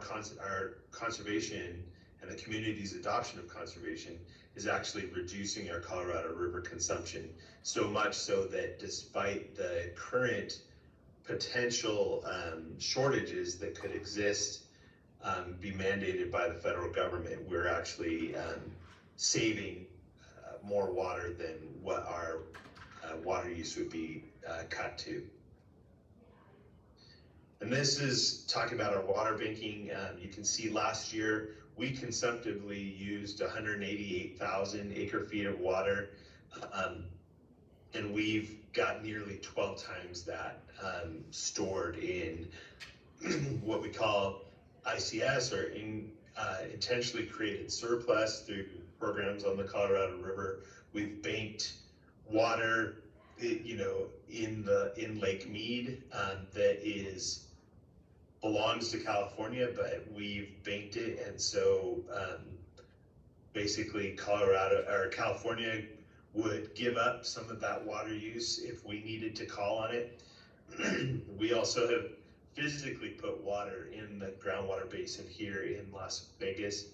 conservation and the community's adoption of conservation is actually reducing our Colorado River consumption, so much so that despite the current potential shortages that could exist, be mandated by the federal government, we're actually saving more water than what our water use would be cut to. And this is talking about our water banking. You can see last year we consumptively used 188,000 acre feet of water, and we've got nearly 12 times that stored in what we call ICS, or intentionally created surplus, through programs on the Colorado River. We've banked water, in Lake Mead that belongs to California, but we've banked it, and so basically California would give up some of that water use if we needed to call on it. We also have physically put water in the groundwater basin here in Las Vegas.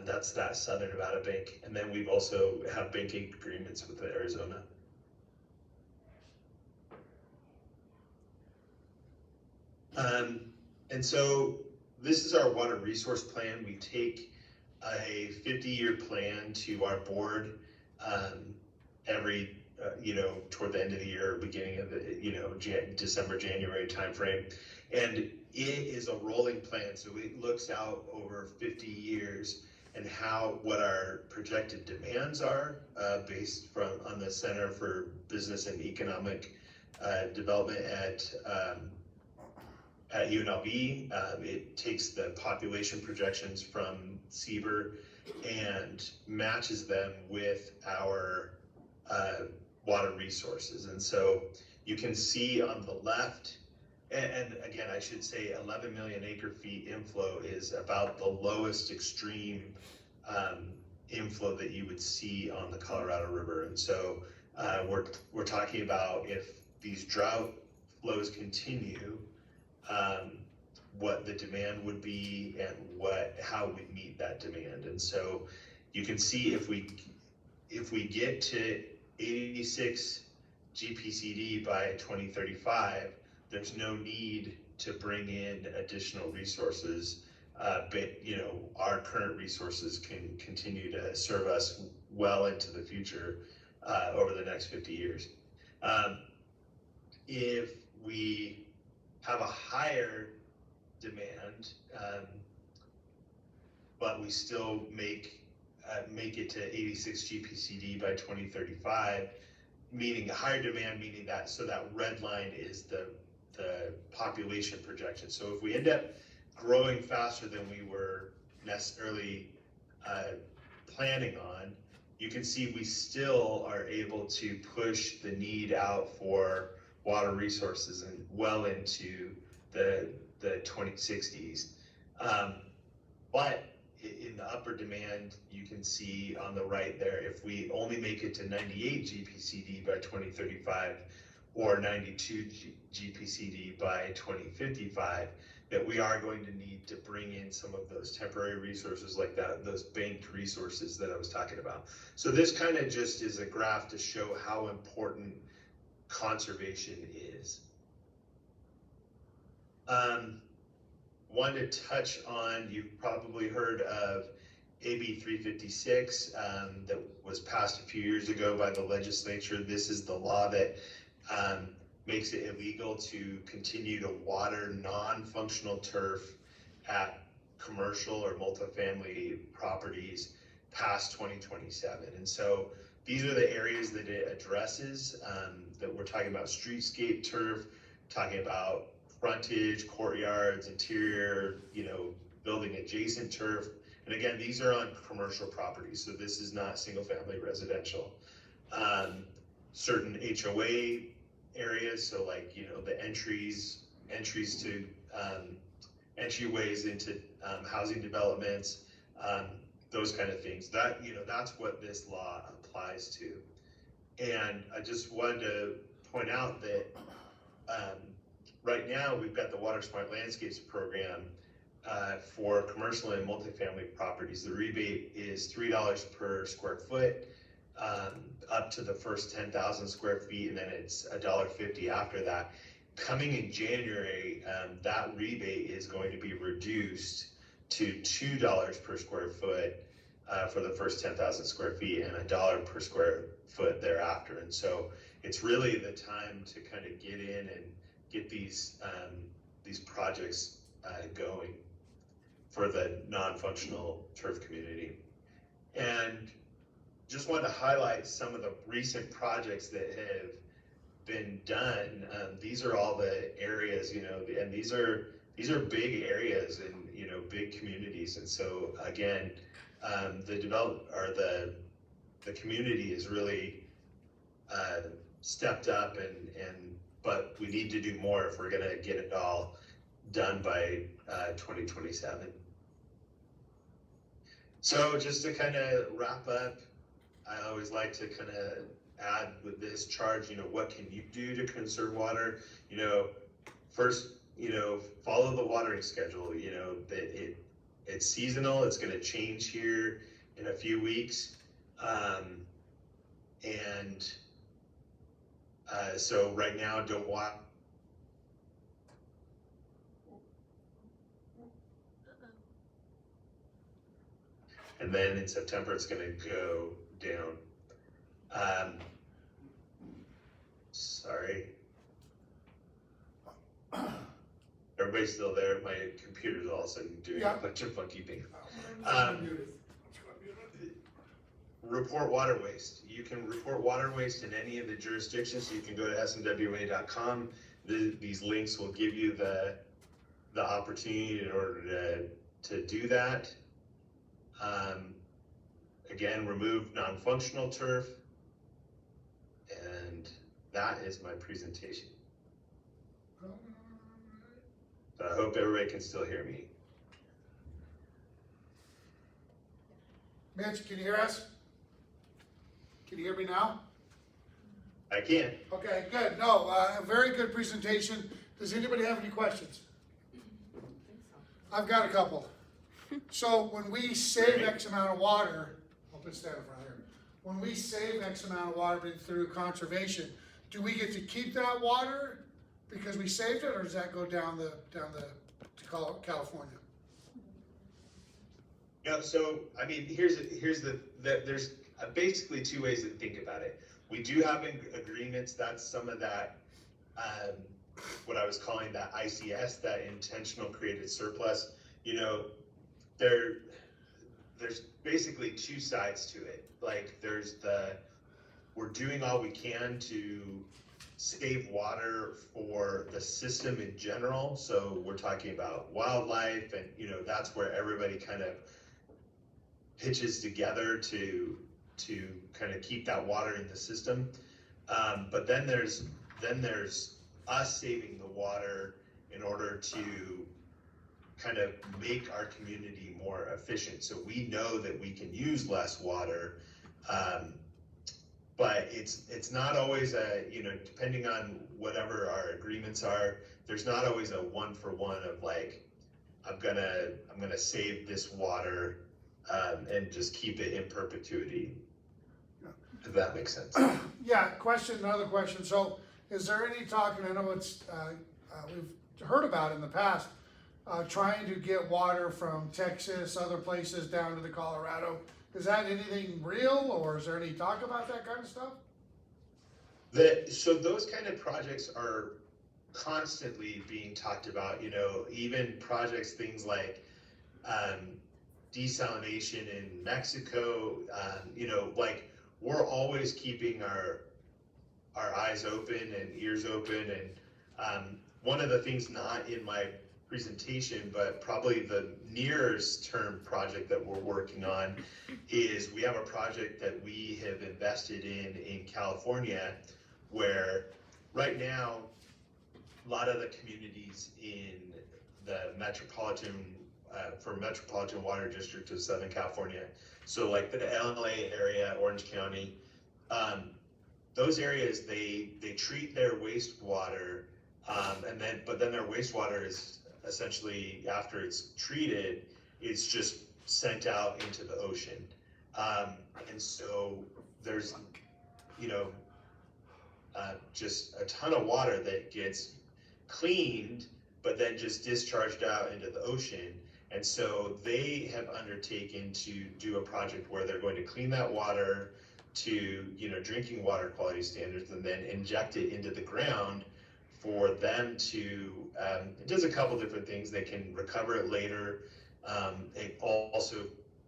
That's that Southern Nevada Bank, and then we've also have banking agreements with Arizona. And so this is our water resource plan. We take a 50-year plan to our board every, toward the end of the year, beginning of the, December, January timeframe. And it is a rolling plan, so it looks out over 50 years and what our projected demands are based on the Center for Business and Economic Development at UNLV. It takes the population projections from CBER and matches them with our water resources. And so you can see on the left, and again, I should say 11 million acre feet inflow is about the lowest extreme inflow that you would see on the Colorado River. And so we're talking about, if these drought flows continue, what the demand would be and how we meet that demand. And so you can see if we get to 86 GPCD by 2035, there's no need to bring in additional resources. But our current resources can continue to serve us well into the future over the next 50 years. If we have a higher demand, but we still make it to 86 GPCD by 2035, meaning a higher demand, meaning that, so that red line is the population projection. So if we end up growing faster than we were necessarily planning on, you can see we still are able to push the need out for water resources and well into the 2060s. But in the upper demand, you can see on the right there, if we only make it to 98 GPCD by 2035 or 92 GPCD by 2055, that we are going to need to bring in some of those temporary resources like that, those banked resources that I was talking about. So this kind of just is a graph to show how important conservation is. One to touch on, you've probably heard of AB 356 that was passed a few years ago by the legislature. This is the law that makes it illegal to continue to water non-functional turf at commercial or multifamily properties past 2027. And so these are the areas that it addresses, that we're talking about: streetscape turf, talking about frontage, courtyards, interior, building adjacent turf. And again, these are on commercial properties, so this is not single family residential. Certain HOA areas, so like, the entries to entryways into housing developments, those kind of things. That, that's what this law applies to. And I just wanted to point out that right now, we've got the Water Smart Landscapes program for commercial and multifamily properties. The rebate is $3 per square foot, up to the first 10,000 square feet, and then it's $1.50 after that. Coming in January, that rebate is going to be reduced to $2 per square foot for the first 10,000 square feet, and $1 per square foot thereafter. And so it's really the time to kind of get in and get these projects going for the non-functional turf community. And just wanted to highlight some of the recent projects that have been done. These are all the areas, you know, and these are big areas and, you know, big communities. And so again, the community is really stepped up, but we need to do more if we're gonna get it all done by 2027. So just to kind of wrap up, I always like to kind of add with this charge, you know, what can you do to conserve water? You know, first, you know, follow the watering schedule. You know, that it's seasonal. It's going to change here in a few weeks, so right now, don't water. And then in September, it's going to go down. Sorry. Everybody's still there. My computer's all of a sudden doing a bunch of funky things. Report water waste. You can report water waste in any of the jurisdictions. You can go to smwa.com. These links will give you the opportunity in order to do that. Again, remove non-functional turf. And that is my presentation. So I hope everybody can still hear me. Mitch, can you hear us? Can you hear me now? I can. Okay, good. No, a very good presentation. Does anybody have any questions? I've got a couple. So when we save X amount of water, I'll put stand in front here. When we save X amount of water through conservation, do we get to keep that water because we saved it, or does that go down to California? No, so I mean, there's basically two ways to think about it. We do have agreements. That's some of that, what I was calling that ICS, that intentional created surplus. You know, there's basically two sides to it. Like there's we're doing all we can to save water for the system in general. So we're talking about wildlife, and you know, that's where everybody kind of pitches together to kind of keep that water in the system. But then there's us saving the water in order to kind of make our community more efficient. So we know that we can use less water, but it's not always you know, depending on whatever our agreements are, there's not always a one-for-one of like, I'm gonna save this water and just keep it in perpetuity. If that makes sense. Yeah, another question. So is there any talk, and I know it's, we've heard about in the past, trying to get water from Texas, other places down to the Colorado. Is that anything real, or is there any talk about that kind of stuff? So those kind of projects are constantly being talked about, you know, even projects, things like desalination in Mexico, you know, like we're always keeping our eyes open and ears open. And one of the things not in my presentation, but probably the nearest term project that we're working on is we have a project that we have invested in California, where right now a lot of the communities in the metropolitan water district of Southern California, so like the LA area, Orange County, those areas, they treat their wastewater But then their wastewater is essentially, after it's treated, it's just sent out into the ocean. And so there's, you know, just a ton of water that gets cleaned, but then just discharged out into the ocean. And so they have undertaken to do a project where they're going to clean that water to, you know, drinking water quality standards, and then inject it into the ground for them to, it does a couple different things. They can recover it later. It also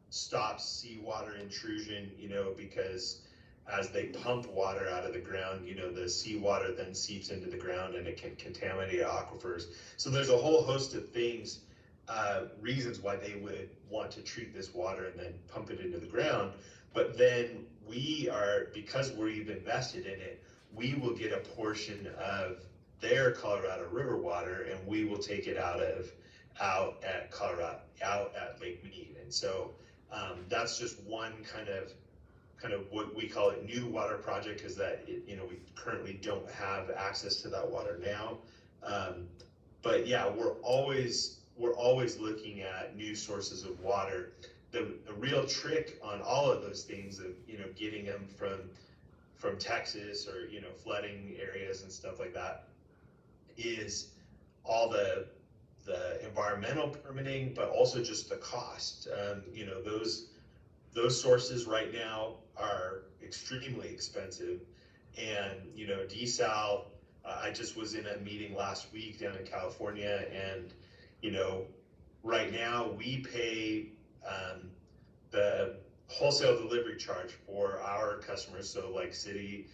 stops seawater intrusion, you know, because as they pump water out of the ground, you know, the seawater then seeps into the ground and it can contaminate aquifers. So there's a whole host of things, reasons why they would want to treat this water and then pump it into the ground. But then because we've invested in it, we will get a portion of their Colorado River water, and we will take it out at Lake Mead. And so that's just one kind of what we call it new water project, is that you know, we currently don't have access to that water now. But yeah, we're always looking at new sources of water. The real trick on all of those things, of, you know, getting them from Texas, or, you know, flooding areas and stuff like that, is all the environmental permitting, but also just the cost. You know, those sources right now are extremely expensive. And, you know, desal, I just was in a meeting last week down in California, and, you know, right now we pay the wholesale delivery charge for our customers. So like city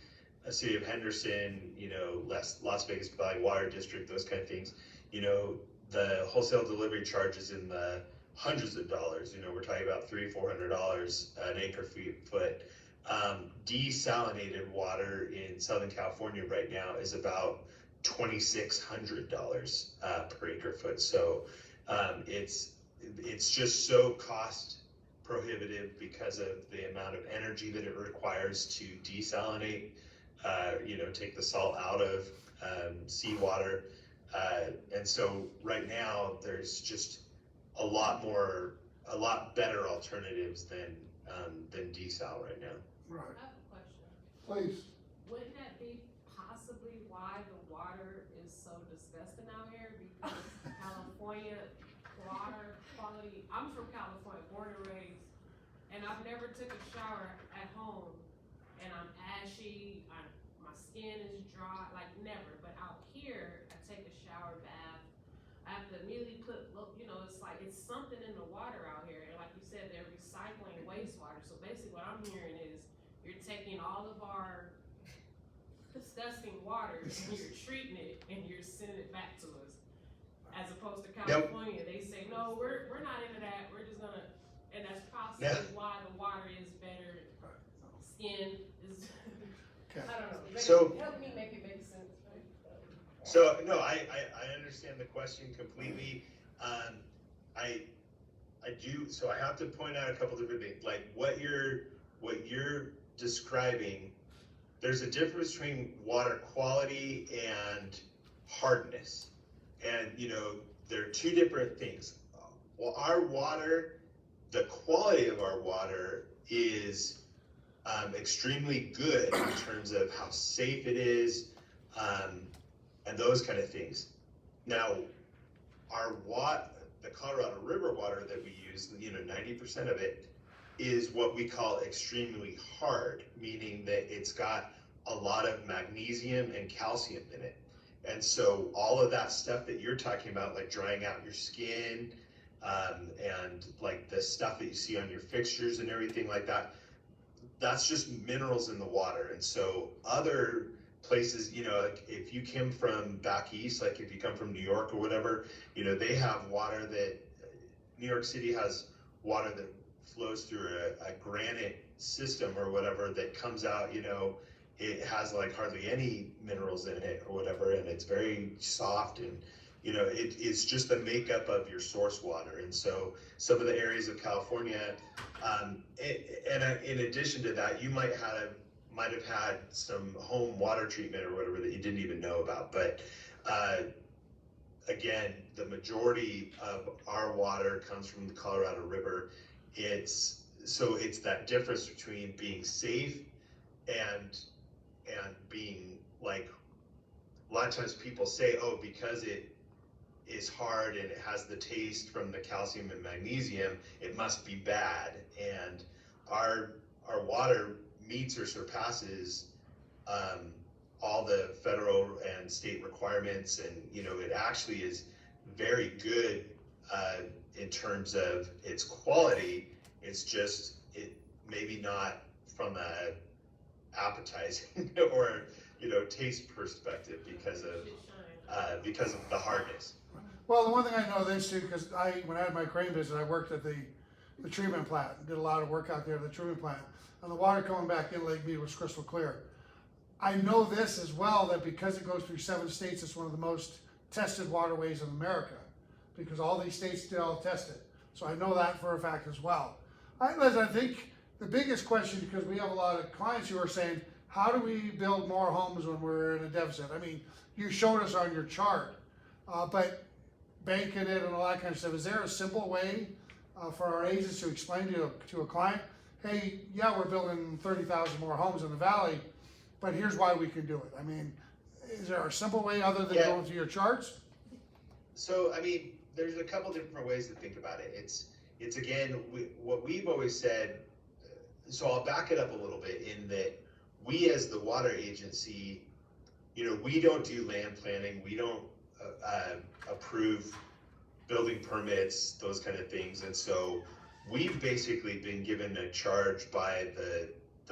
of Henderson, you know, Las Vegas Valley Water District, those kind of things, you know, the wholesale delivery charge is in the hundreds of dollars. You know, we're talking about $300-400 an acre foot. Desalinated water in Southern California right now is about $2,600 per acre foot. So it's just so cost prohibitive because of the amount of energy that it requires to desalinate, you know, take the salt out of seawater. And so right now there's just a lot better alternatives than desal right now. Right, I have a question. please. Wouldn't that be possibly why the water is so disgusting out here? Because California water quality, I'm from California, born and raised, and I've never took a shower at home, and I'm ashy, my skin is dry, like never. But out here, I take a shower, bath, I have to immediately put, you know, it's like, it's something in the water out here. And like you said, they're recycling wastewater. So basically what I'm hearing is, you're taking all of our disgusting water and you're treating it and you're sending it back to us. As opposed to California, they say, no, we're not into that. We're just gonna, and that's possibly why the water is better. Skin is, Okay. I don't know. So- Help me make it make sense, right? So no, I understand the question completely. I do. So I have to point out a couple different things. Like what you're describing, there's a difference between water quality and hardness, and you know, there are two different things. Well, our water, the quality of our water is extremely good in terms of how safe it is, and those kind of things. Now, the Colorado River water that we use, you know, 90% of it is what we call extremely hard, meaning that it's got a lot of magnesium and calcium in it. And so all of that stuff that you're talking about, like drying out your skin, and like the stuff that you see on your fixtures and everything like that, that's just minerals in the water. And so other places, you know, like if you came from back east, like if you come from New York or whatever, you know, they have water that, New York City has water that flows through a granite system or whatever that comes out, you know, it has like hardly any minerals in it or whatever, and it's very soft, and you know, it's just the makeup of your source water. And so some of the areas of California, and in addition to that, you might have had some home water treatment or whatever that you didn't even know about. But again, the majority of our water comes from the Colorado River. It's that difference between being safe and being like, a lot of times people say, oh, because it is hard and it has the taste from the calcium and magnesium, it must be bad. And our water meets or surpasses all the federal and state requirements, and it actually is very good in terms of its quality. It's just maybe not from a appetizing or taste perspective because of the hardness. Well, the one thing I know this too, because when I had my crane business, I worked at the treatment plant, did a lot of work out there at the treatment plant, and the water coming back in Lake Mead was crystal clear. I know this as well, that because it goes through 7 states, it's one of the most tested waterways in America, because all these states did all test it. So I know that for a fact as well. Liz, I think the biggest question, because we have a lot of clients who are saying, how do we build more homes when we're in a deficit? I mean, you showed us on your chart, but banking it and all that kind of stuff. Is there a simple way for our agents to explain to a client, hey, yeah, we're building 30,000 more homes in the valley, but here's why we can do it? I mean, is there a simple way other than going through your charts? So, I mean, there's a couple different ways to think about it. It's again, what we've always said, so I'll back it up a little bit in that we as the water agency, we don't do land planning, we don't approve building permits, those kind of things. And so we've basically been given a charge by the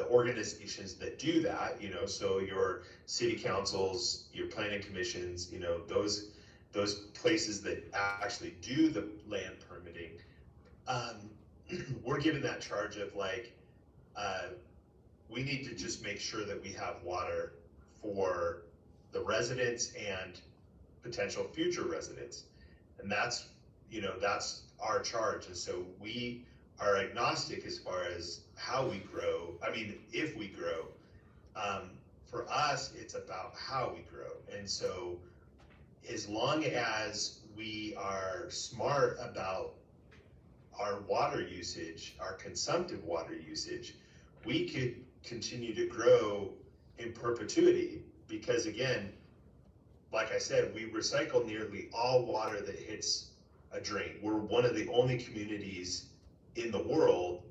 organizations that do that, so your city councils, your planning commissions, those places that actually do the land permitting. We're given that charge of like, we need to just make sure that we have water for the residents and potential future residents. And that's our charge. And so we are agnostic as far as how we grow. I mean, if we grow, for us, it's about how we grow. And so as long as we are smart about our water usage, our consumptive water usage, we could continue to grow in perpetuity, because again, like I said, we recycle nearly all water that hits a drain. We're one of the only communities in the world,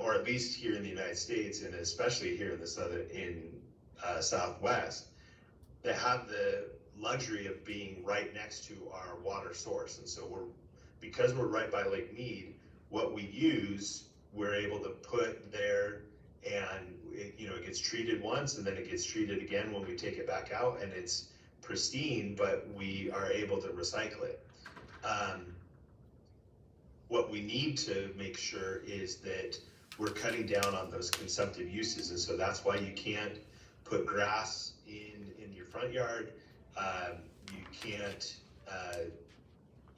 or at least here in the United States, and especially here in the Southwest, that have the luxury of being right next to our water source. And so because we're right by Lake Mead, what we use, we're able to put there, and it gets treated once, and then it gets treated again when we take it back out, and it's pristine, but we are able to recycle it. What we need to make sure is that we're cutting down on those consumptive uses, and so that's why you can't put grass in your front yard. You can't,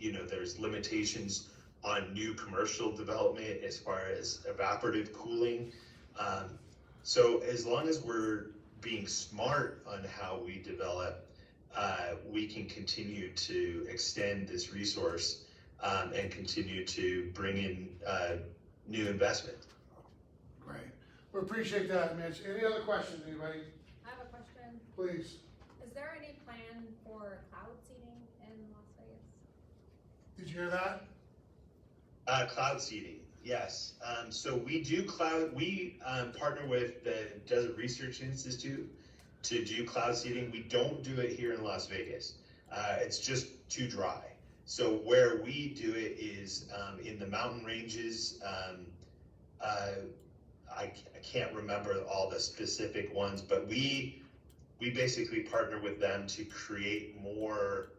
there's limitations on new commercial development as far as evaporative cooling. So as long as we're being smart on how we develop, we can continue to extend this resource and continue to bring in new investment. Great. We appreciate that, Mitch. Any other questions, anybody? I have a question. Please. Is there any plan for cloud seeding in Las Vegas? Did you hear that? Cloud seeding, yes. So we do we partner with the Desert Research Institute to do cloud seeding. We don't do it here in Las Vegas. It's just too dry. So where we do it is in the mountain ranges. I can't remember all the specific ones, but we basically partner with them to create more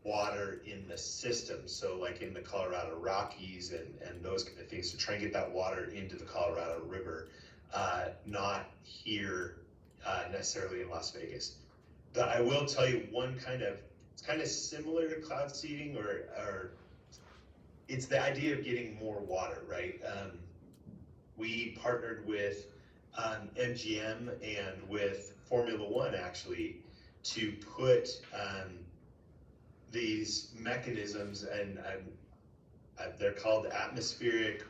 water in the system. So like in the Colorado Rockies and those kind of things, to try and get that water into the Colorado River, not here necessarily in Las Vegas. But I will tell you it's kind of similar to cloud seeding, or it's the idea of getting more water, right? We partnered with MGM and with Formula One actually to put these mechanisms, and they're called atmospheric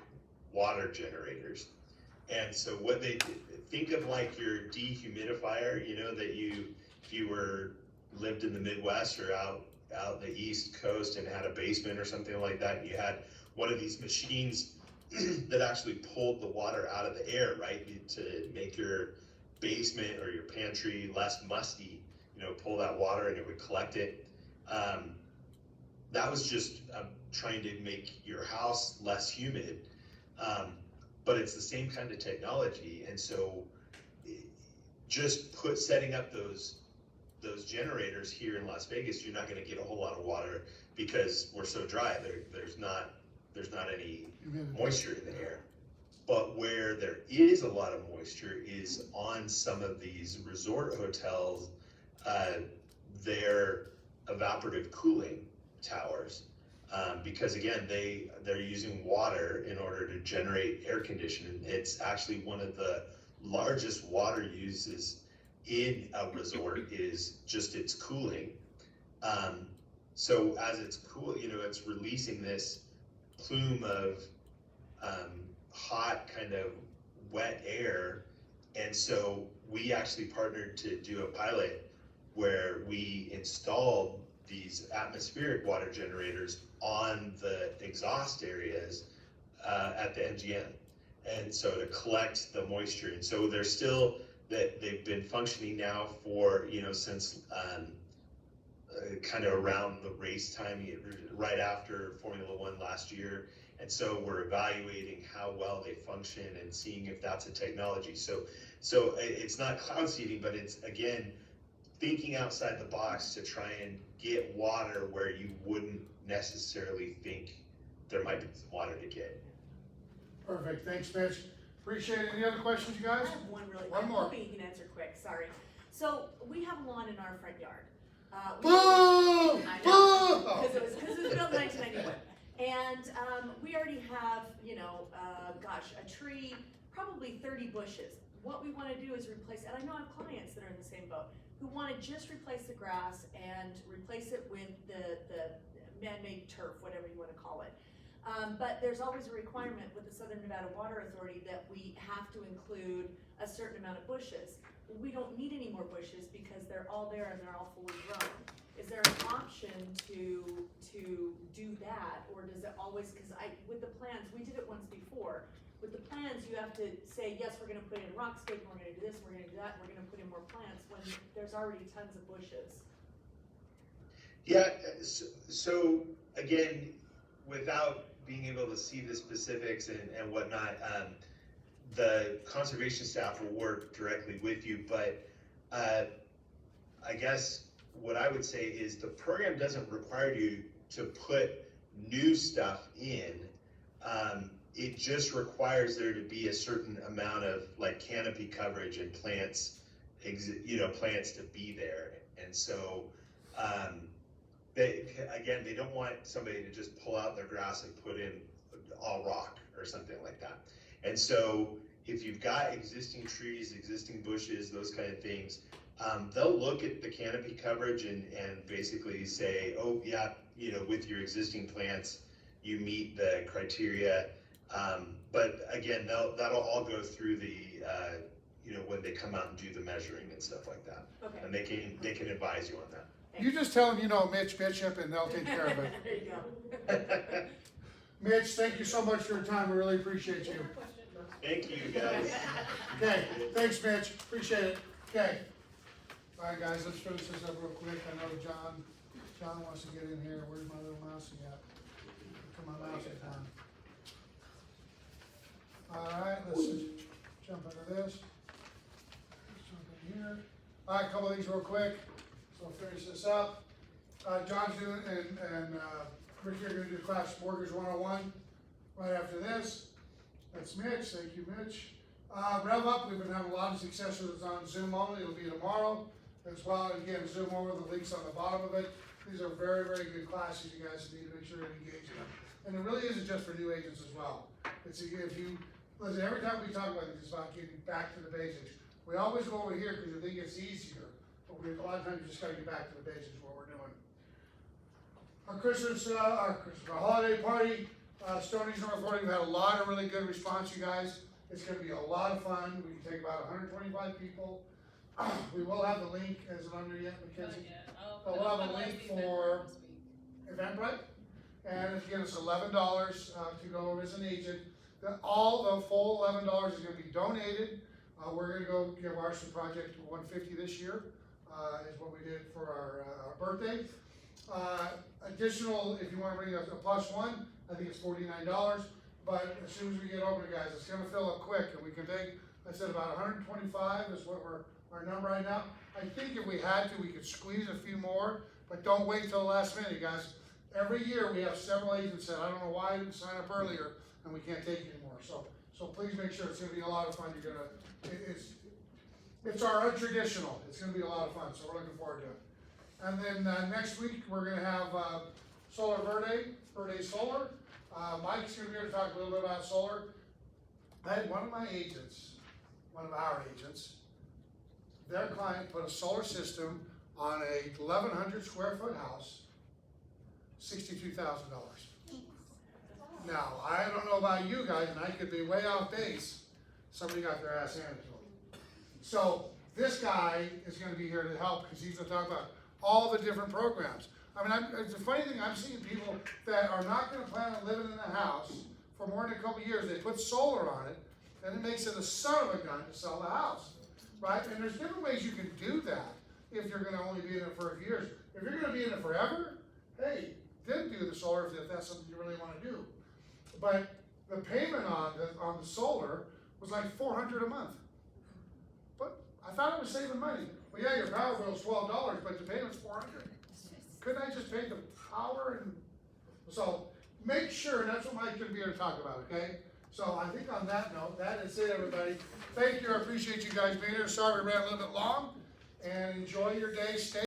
water generators. And so what they do, think of like your dehumidifier, you know, that if you lived in the Midwest or out the East Coast and had a basement or something like that, and you had one of these machines that actually pulled the water out of the air, right, to make your basement or your pantry less musty, you know, pull that water and it would collect it. That was just trying to make your house less humid, but it's the same kind of technology. And so just setting up those generators here in Las Vegas, you're not going to get a whole lot of water because we're so dry. There's not any moisture in the air. But where there is a lot of moisture is on some of these resort hotels, their evaporative cooling towers, because again, they're using water in order to generate air conditioning. It's actually one of the largest water uses in a resort is just its cooling. So as it's cool, you know, it's releasing this plume of hot kind of wet air. And so we actually partnered to do a pilot where we installed these atmospheric water generators on the exhaust areas at the MGM. And so to collect the moisture. And so they're still, that they've been functioning now for, you know, since kind of around the race time, right after Formula One last year. And so we're evaluating how well they function and seeing if that's a technology. So it's not cloud seeding, but it's, again, thinking outside the box to try and get water where you wouldn't necessarily think there might be some water to get. Perfect, thanks, Mitch. Appreciate it. Any other questions, you I guys? have one really, One I'm more. hoping you can answer quick, sorry. So, we have a lawn in our front yard. Boo! I know, Boo! because it was built in 1991. And, we already have, you know, a tree, probably 30 bushes. What we wanna do is replace, and I know I have clients that are in the same boat, who wanna just replace the grass and replace it with the man-made turf, whatever you wanna call it. But there's always a requirement with the Southern Nevada Water Authority that we have to include a certain amount of bushes. We don't need any more bushes because they're all there and they're all fully grown. Is there an option to do that, or does it always, with the plans, we did it once before. With the plans, you have to say, yes, we're gonna put in rockscape, we're gonna do this, we're gonna do that, we're gonna put in more plants, when there's already tons of bushes. Yeah, so again, without being able to see the specifics and whatnot, the conservation staff will work directly with you, but I guess what I would say is the program doesn't require you to put new stuff in. It just requires there to be a certain amount of like canopy coverage and plants, plants to be there. And so, they don't want somebody to just pull out their grass and put in all rock or something like that. And so if you've got existing trees, existing bushes, those kind of things, they'll look at the canopy coverage and basically say, oh yeah, with your existing plants, you meet the criteria. But again, that'll all go through the, when they come out and do the measuring and stuff like that. Okay. And they can advise you on that. You just tell them you know Mitch Bishop and they'll take care of it. There you go. Mitch, thank you so much for your time. We really appreciate you. Thank you, guys. Okay, thanks, Mitch. Appreciate it. Okay. All right, guys, let's finish this up real quick. I know John wants to get in here. Where's my little mouse at? Come on, mouse at time. All right, let's just jump into this. Let's jump in here. All right, a couple of these real quick. So I'll finish this up. John's doing, and Rick, you're gonna do class Mortgage 101 right after this. That's Mitch. Thank you, Mitch. Rev Up, we've been having a lot of success with it on Zoom only. It'll be tomorrow as well. And again, Zoom over, the links on the bottom of it. These are very, very good classes. You guys need to make sure to engage in them. And it really isn't just for new agents as well. It's if you, listen, every time we talk about it, it's about getting back to the basics. We always go over here because you think it's easier. But A lot of times you just gotta get back to the basics of what we're doing. Our holiday party, Stoney's North Florida, we've had a lot of really good response, you guys. It's gonna be a lot of fun. We can take about 125 people. We will have the link, is it under yet, Mackenzie? But we'll have a link for Eventbrite, and it's giving us $11 to go as an agent. All the full $11 is gonna be donated. We're gonna go give ours to Project 150 this year, is what we did for our birthday. Additional, if you wanna bring a plus one, I think it's $49, but as soon as we get open, guys, it's gonna fill up quick, and we can take, I said about 125 is what our number right now. I think if we had to, we could squeeze a few more, but don't wait till the last minute, guys. Every year, we have several agents that, I don't know why I didn't sign up earlier, and we can't take anymore, so please make sure, it's gonna be a lot of fun. It's our untraditional, it's gonna be a lot of fun, so we're looking forward to it. And then, next week, we're gonna have, Solar Verde Solar. Mike's gonna be here to talk a little bit about solar. I had one of our agents, their client put a solar system on a 1,100 square foot house, $62,000. Now, I don't know about you guys, and I could be way off base, somebody got their ass handed to them. So, this guy is gonna be here to help, because he's gonna talk about all the different programs. I mean, it's a funny thing, I'm seeing people that are not gonna plan on living in a house for more than a couple years, they put solar on it, and it makes it a son of a gun to sell the house, right? And there's different ways you can do that, if you're gonna only be in it for a few years. If you're gonna be in it forever, hey, then do the solar if that's something you really wanna do. But the payment on the solar was like $400 a month. But I thought I was saving money. Well, yeah, your power bill's $12, but the payment's $400. Couldn't I just pay the power? And so make sure, and that's what Mike's gonna be here to talk about, okay? So I think on that note, that is it, everybody. Thank you, I appreciate you guys being here. Sorry we ran a little bit long, and enjoy your day. Stay